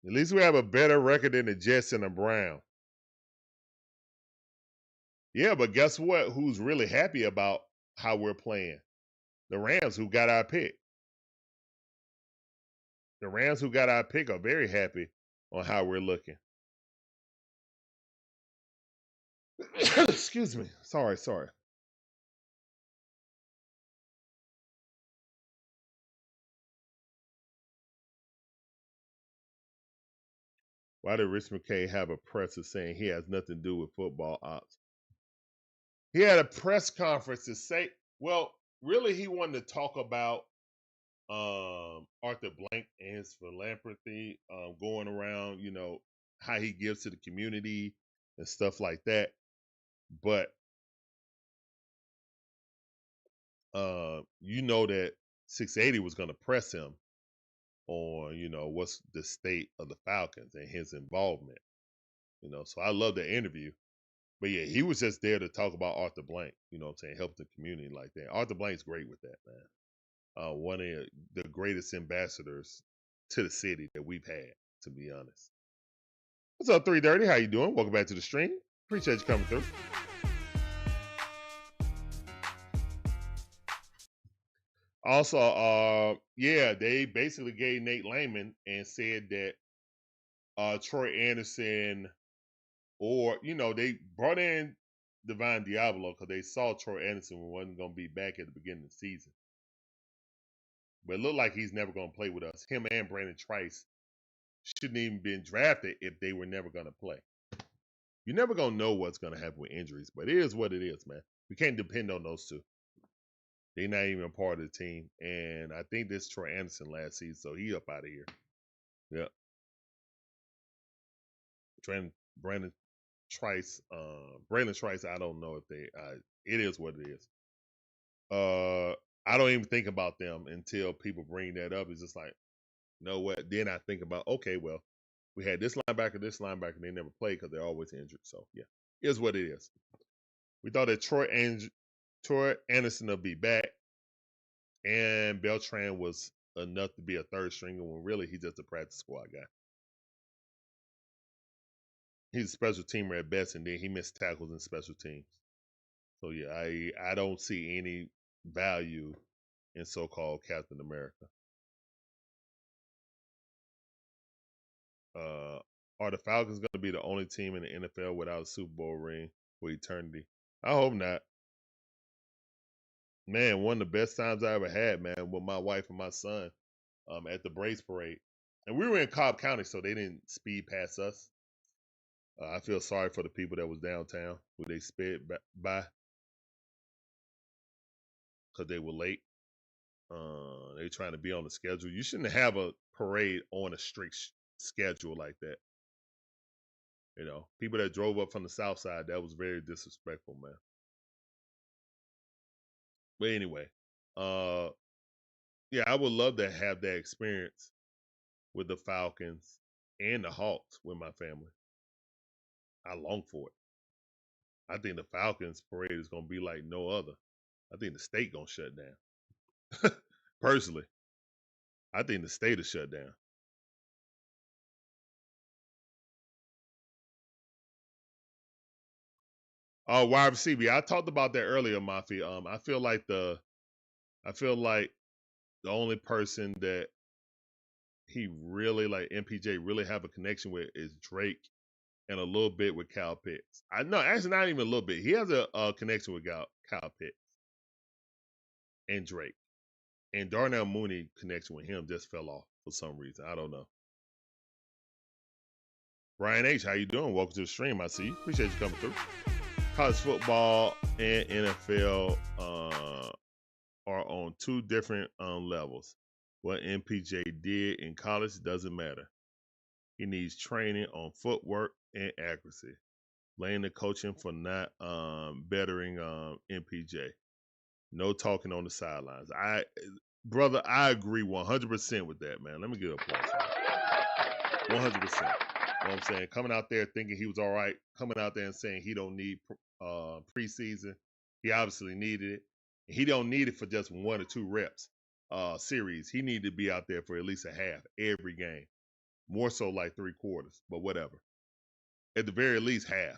At least we have a better record than the Jets and the Browns. Yeah, but guess what? Who's really happy about how we're playing? The Rams, who got our pick. The Rams, who got our pick, are very happy on how we're looking. Excuse me. Sorry. Why did Rich McKay have a presser saying he has nothing to do with football ops? He had a press conference to say, well, really he wanted to talk about Arthur Blank and his philanthropy, going around, how he gives to the community and stuff like that. But you know that 680 was going to press him on, what's the state of the Falcons and his involvement. So I love the interview. But yeah, he was just there to talk about Arthur Blank, help the community like that. Arthur Blank's great with that, man. One of the greatest ambassadors to the city that we've had, to be honest. What's up, 330? How you doing? Welcome back to the stream. Appreciate you coming through. Also, they basically gave Nate Lehman and said that Troy Anderson, or they brought in Divine Diablo because they saw Troy Anderson wasn't going to be back at the beginning of the season. But it looked like he's never going to play with us. Him and Brandon Trice shouldn't even been drafted if they were never going to play. You're never going to know what's going to happen with injuries, but it is what it is, man. We can't depend on those two. They're not even a part of the team. And I think this Troy Anderson last season, so he up out of here. Yeah. Brandon Trice, I don't know if it is what it is. I don't even think about them until people bring that up. It's just like, you know what? Then I think about, okay, well, we had this linebacker, they never played because they're always injured. So yeah, it is what it is. We thought that Troy Anderson will be back, and Beltran was enough to be a third stringer when really he's just a practice squad guy. He's a special teamer at best, and then he missed tackles in special teams. So yeah, I don't see any value in so-called Captain America. Are the Falcons going to be the only team in the NFL without a Super Bowl ring for eternity? I hope not. Man, one of the best times I ever had, man, with my wife and my son at the Brace Parade. And we were in Cobb County, so they didn't speed past us. I feel sorry for the people that was downtown who they sped by because they were late. They trying to be on the schedule. You shouldn't have a parade on a strict schedule like that. People that drove up from the south side, that was very disrespectful, man. But anyway, yeah, I would love to have that experience with the Falcons and the Hawks with my family. I long for it. I think the Falcons parade is going to be like no other. I think the state going to shut down. Personally, I think the state will shut down. Wide receiver. I talked about that earlier, Mafia. I feel like the only person that he really, like MPJ, really have a connection with is Drake, and a little bit with Kyle Pitts. Actually not even a little bit. He has a connection with Kyle Pitts and Drake. And Darnell Mooney connection with him just fell off for some reason. I don't know. Brian H., how you doing? Welcome to the stream. I see you. Appreciate you coming through. College football and NFL are on two different levels. What MPJ did in college doesn't matter. He needs training on footwork and accuracy. Blame the coaching for not bettering MPJ. No talking on the sidelines. Brother, I agree 100% with that, man. Let me get a applause. 100%. You know what I'm saying? Coming out there thinking he was all right, coming out there and saying he don't need preseason. He obviously needed it. He don't need it for just 1 or 2 reps series. He needed to be out there for at least a half every game. More so like 3/4, but whatever. At the very least half.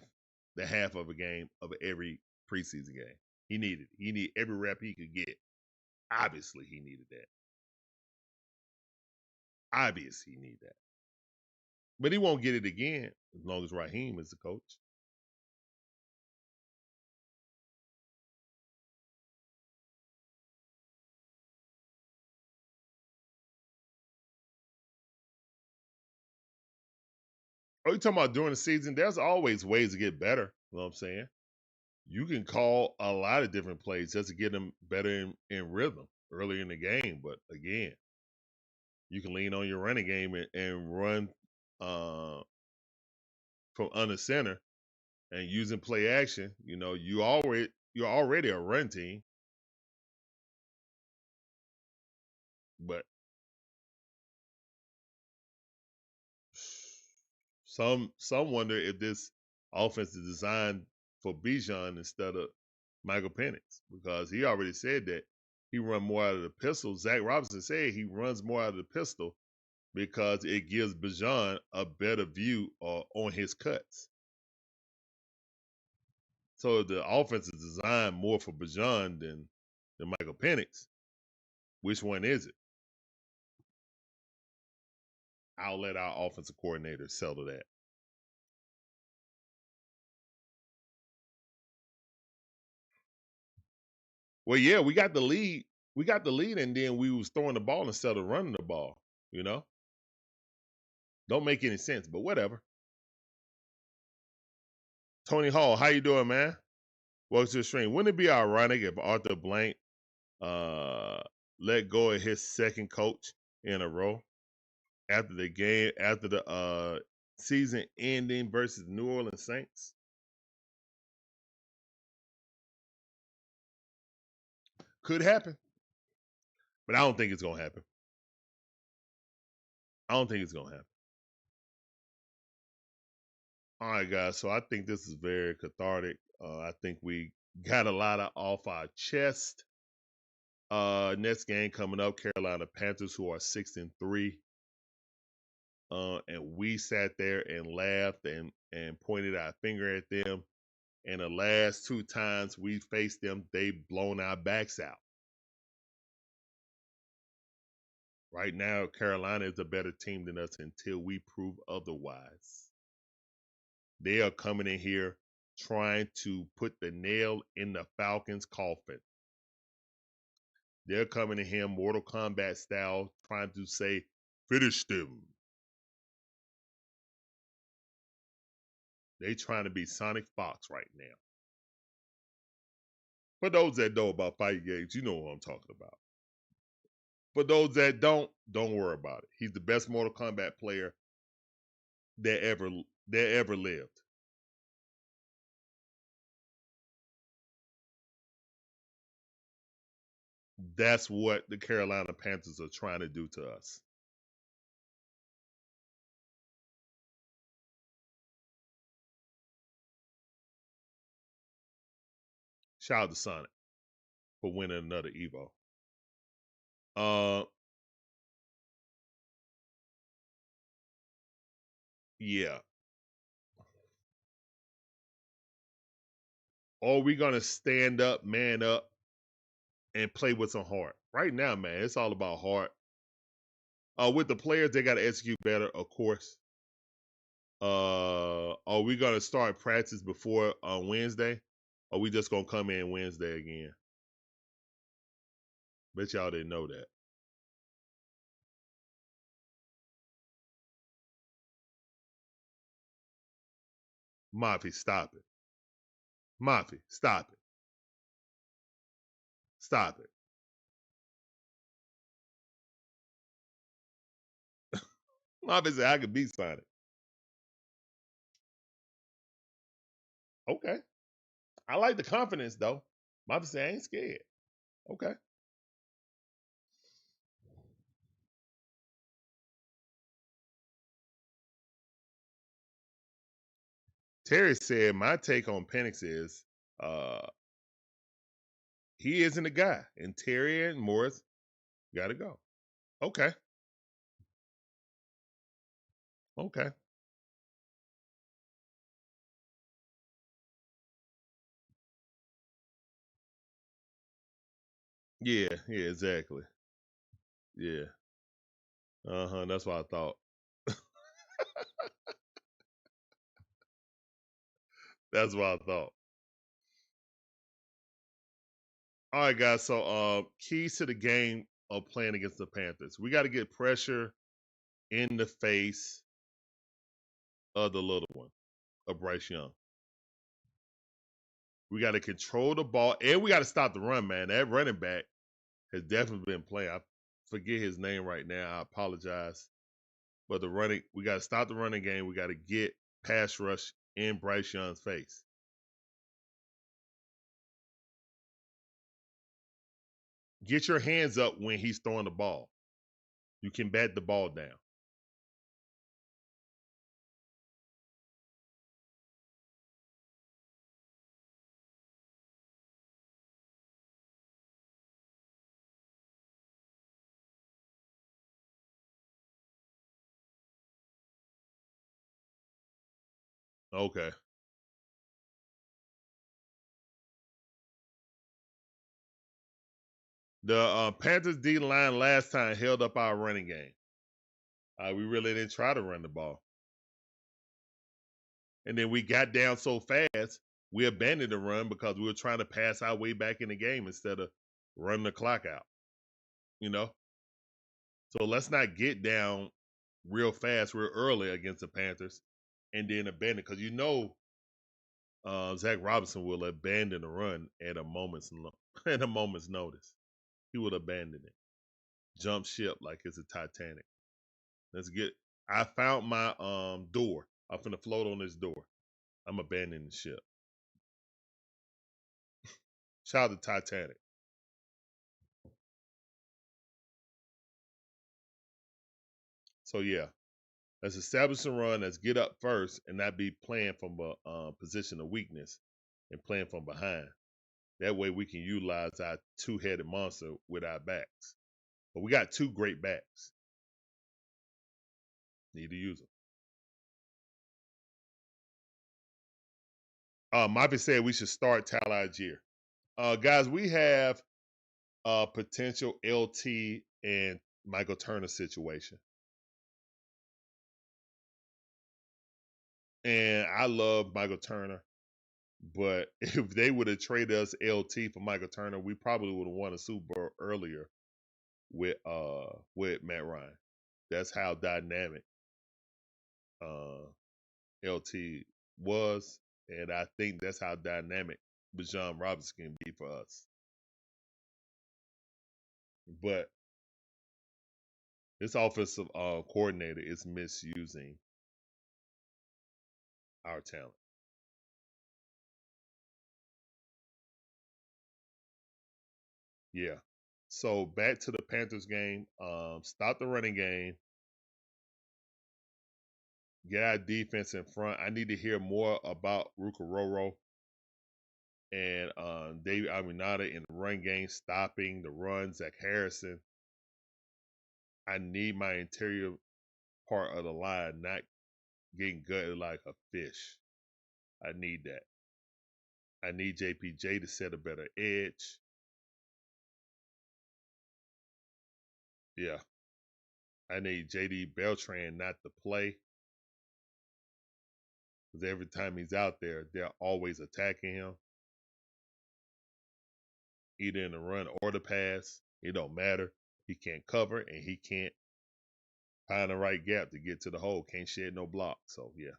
The half of a game of every preseason game. He needed every rep he could get. Obviously, he needed that. Obviously, he needed that. But he won't get it again as long as Raheem is the coach. Oh, you talking about during the season? There's always ways to get better. You know what I'm saying? You can call a lot of different plays just to get them better in rhythm early in the game. But again, you can lean on your running game and run from under center and using play action. You're already a run team. But some wonder if this offense is designed for Bijan instead of Michael Penix, because he already said that he run more out of the pistol. Zach Robinson said he runs more out of the pistol because it gives Bijan a better view on his cuts. So the offense is designed more for Bijan than Michael Penix. Which one is it? I'll let our offensive coordinator settle that. Well, yeah, we got the lead. We got the lead, and then we was throwing the ball instead of running the ball. You know, don't make any sense, but whatever. Tony Hall, how you doing, man? Welcome to the stream. Wouldn't it be ironic if Arthur Blank let go of his second coach in a row after the season ending versus New Orleans Saints? Could happen, but I don't think it's gonna happen. I don't think it's gonna happen. All right, guys. So I think this is very cathartic. I think we got a lot off our chest. Next game coming up, Carolina Panthers, who are 6-3. And we sat there and laughed and pointed our finger at them. And the last two times we faced them, they've blown our backs out. Right now, Carolina is a better team than us until we prove otherwise. They are coming in here trying to put the nail in the Falcons' coffin. They're coming in here Mortal Kombat style, trying to say, finish them. They trying to be Sonic Fox right now. For those that know about fighting games, you know what I'm talking about. For those that don't worry about it. He's the best Mortal Kombat player that ever lived. That's what the Carolina Panthers are trying to do to us. Shout out to Sonic for winning another Evo. Yeah. Are we gonna stand up, man up, and play with some heart? Right now, man, it's all about heart. With the players, they got to execute better, of course. Are we gonna start practice before Wednesday? Or are we just gonna come in Wednesday again? Bet y'all didn't know that. Mafi, stop it. Mafi, stop it. Stop it. Mafi said I could beat Sonic. Okay. I like the confidence though. Mafi said I ain't scared. Okay. Terry said my take on Penix is he isn't a guy. And Terry and Morris gotta go. Okay. Okay. Yeah, exactly. Yeah. Uh-huh. That's what I thought. That's what I thought. All right, guys. So keys to the game of playing against the Panthers. We got to get pressure in the face of the little one, of Bryce Young. We got to control the ball, and we got to stop the run, man. That running back has definitely been playing. I forget his name right now. I apologize. But we got to stop the running game. We got to get pass rush in Bryce Young's face. Get your hands up when he's throwing the ball. You can bat the ball down. Okay. The Panthers D line last time held up our running game. We really didn't try to run the ball. And then we got down so fast, we abandoned the run because we were trying to pass our way back in the game instead of running the clock out. You know? So let's not get down real fast, real early against the Panthers and then abandon, because Zach Robinson will abandon the run at a moment's notice. He would abandon it, jump ship like it's a Titanic. I found my door. I'm finna float on this door. I'm abandoning the ship. Shout out to Titanic. So yeah, let's establish a run. Let's get up first and not be playing from a position of weakness and playing from behind. That way we can utilize our two-headed monster with our backs. But we got two great backs. Need to use them. Mafia said we should start Tyler Algier. Guys, we have a potential LT and Michael Turner situation. And I love Michael Turner, but if they would have traded us LT for Michael Turner, we probably would have won a Super Bowl earlier with Matt Ryan. That's how dynamic LT was, and I think that's how dynamic Bijan Robinson can be for us. But this offensive coordinator is misusing our talent. Yeah. So back to the Panthers game. Stop the running game. Get our defense in front. I need to hear more about Rukaroro and David Aminata in the run game, stopping the run. Zach Harrison. I need my interior part of the line not getting gutted like a fish. I need that. I need JPJ to set a better edge. Yeah. I need JD Beltran not to play. Because every time he's out there, they're always attacking him. Either in the run or the pass. It don't matter. He can't cover and he can't find the right gap to get to the hole. Can't shed no block. So, yeah.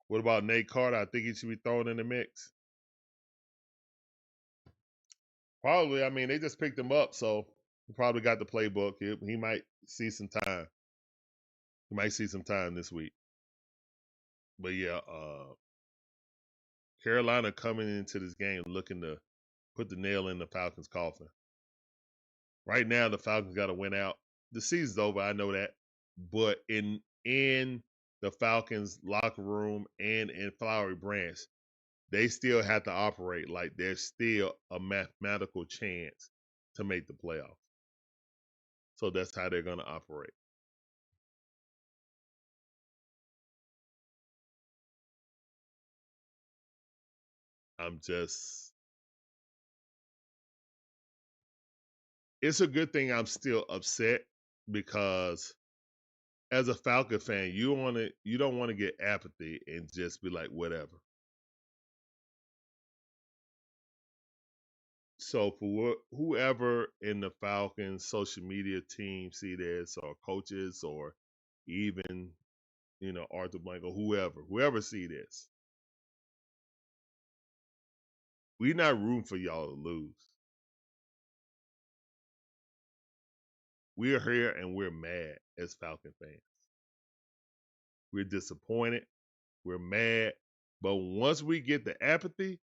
What about Nate Carter? I think he should be thrown in the mix. Probably. I mean, they just picked him up, so he probably got the playbook. He might see some time. He might see some time this week. But yeah, Carolina coming into this game looking to put the nail in the Falcons' coffin. Right now, the Falcons got to win out. The season's over, I know that. But in the Falcons' locker room and in Flowery Branch, they still have to operate like there's still a mathematical chance to make the playoffs. So that's how they're going to operate. It's a good thing I'm still upset because as a Falcon fan, you don't want to get apathy and just be like whatever. So for whoever in the Falcons social media team see this, or coaches, or even Arthur Blank or whoever see this, we're not rooting for y'all to lose. We're here and we're mad as Falcon fans. We're disappointed. We're mad. But once we get the apathy,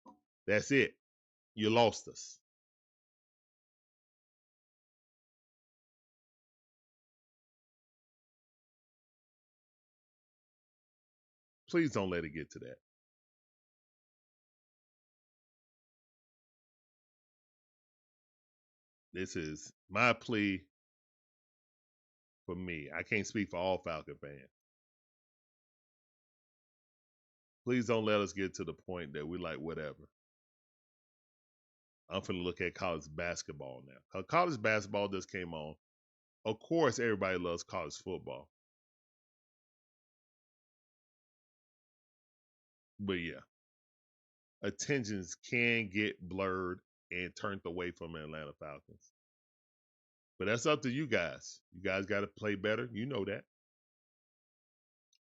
that's it. You lost us. Please don't let it get to that. This is my plea for me. I can't speak for all Falcon fans. Please don't let us get to the point that we like whatever. I'm finna look at college basketball now. Cause college basketball just came on. Of course, everybody loves college football. But yeah, attentions can get blurred and turned away from the Atlanta Falcons. But that's up to you guys. You guys got to play better. You know that.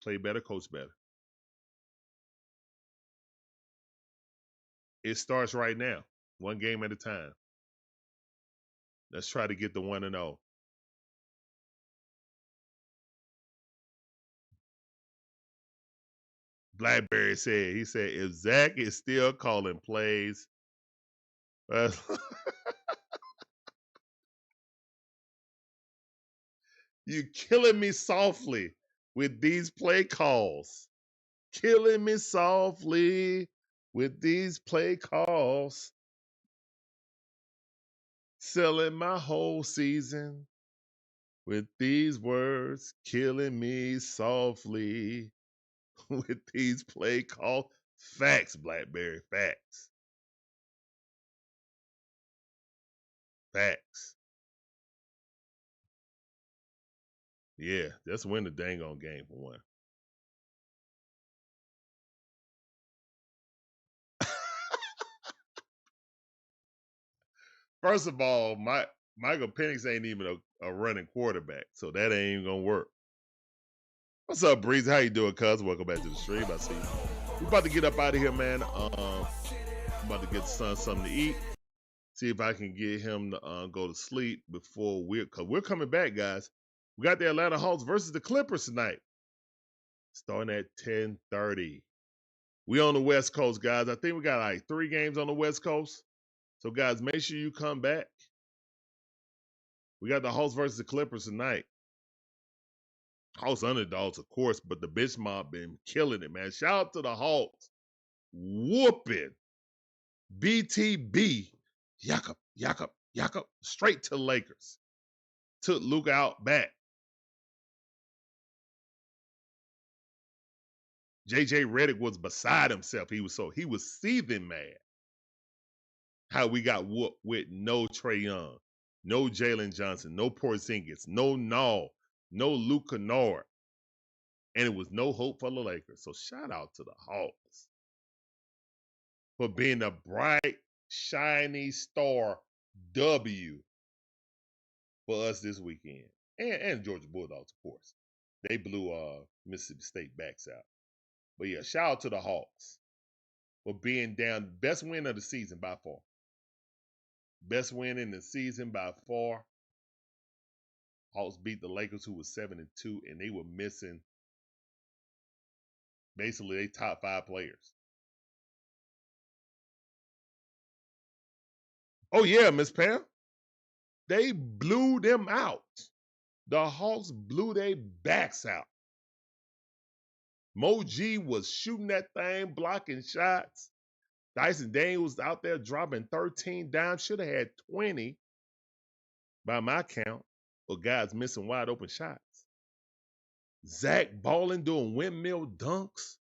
Play better, coach better. It starts right now, one game at a time. Let's try to get the 1-0. Blackberry said, he said, if Zach is still calling plays, you killing me softly with these play calls. Killing me softly with these play calls. Selling my whole season with these words. Killing me softly with these play calls. Facts, Blackberry, facts. Facts. Yeah, just win the dang on game for one. First of all, Michael Penix ain't even a running quarterback, so that ain't even gonna work. What's up, Breezy? How you doing, cuz? Welcome back to the stream. I see you. We about to get up out of here, man. I'm about to get the son something to eat. See if I can get him to go to sleep before we're coming back, guys. We got the Atlanta Hawks versus the Clippers tonight, starting at 10:30. We on the West Coast, guys. I think we got like 3 games on the West Coast. So, guys, make sure you come back. We got the Hawks versus the Clippers tonight. Hawks underdogs, of course, but the bitch mob been killing it, man. Shout out to the Hawks. Whooping. BTB. Yakup. Straight to Lakers. Took Luka out back. JJ Redick was beside himself. He was seething mad. How we got whooped with no Trae Young, no Jalen Johnson, no Porzingis, no Null, no Luke Kennard. And it was no hope for the Lakers. So shout out to the Hawks for being a bright, shiny star W for us this weekend. And Georgia Bulldogs, of course. They blew Mississippi State backs out. But yeah, shout out to the Hawks for being down. Best win of the season by far. Best win in the season by far. Hawks beat the Lakers, who was 7-2, and they were missing basically their top 5 players. Oh yeah, Miss Pam. They blew them out. The Hawks blew their backs out. Mo G was shooting that thing, blocking shots. Dyson Daniels was out there dropping 13 down. Should have had 20 by my count, but guys missing wide open shots. Zach balling doing windmill dunks.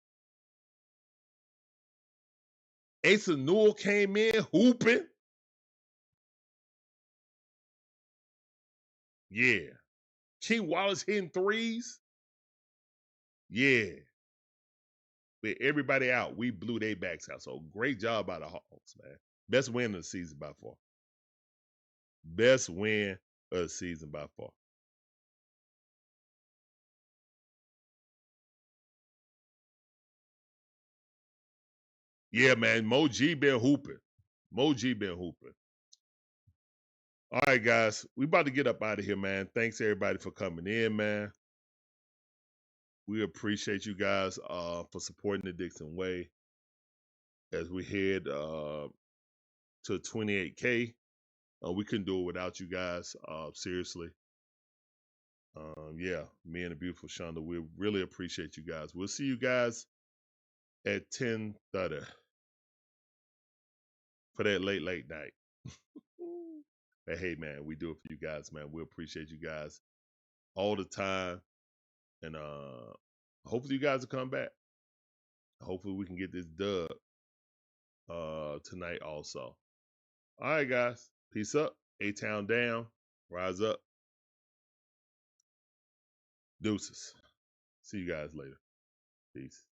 Asa Newell came in hooping. Yeah. Key Wallace hitting threes. Yeah. With everybody out, we blew their backs out. So great job by the Hawks, man. Best win of the season by far. Best win of the season by far. Yeah, man. Mo G been hooping. Mo G been hooping. All right, guys. We about to get up out of here, man. Thanks, everybody, for coming in, man. We appreciate you guys for supporting the Dixon Way as we head to 28K. We couldn't do it without you guys. Seriously. Yeah, me and the beautiful Shonda, we really appreciate you guys. We'll see you guys at 10:30 for that late night. But hey, man, we do it for you guys, man. We appreciate you guys all the time. And hopefully you guys will come back. Hopefully we can get this dub tonight also. All right, guys. Peace up. A-Town down. Rise up. Deuces. See you guys later. Peace.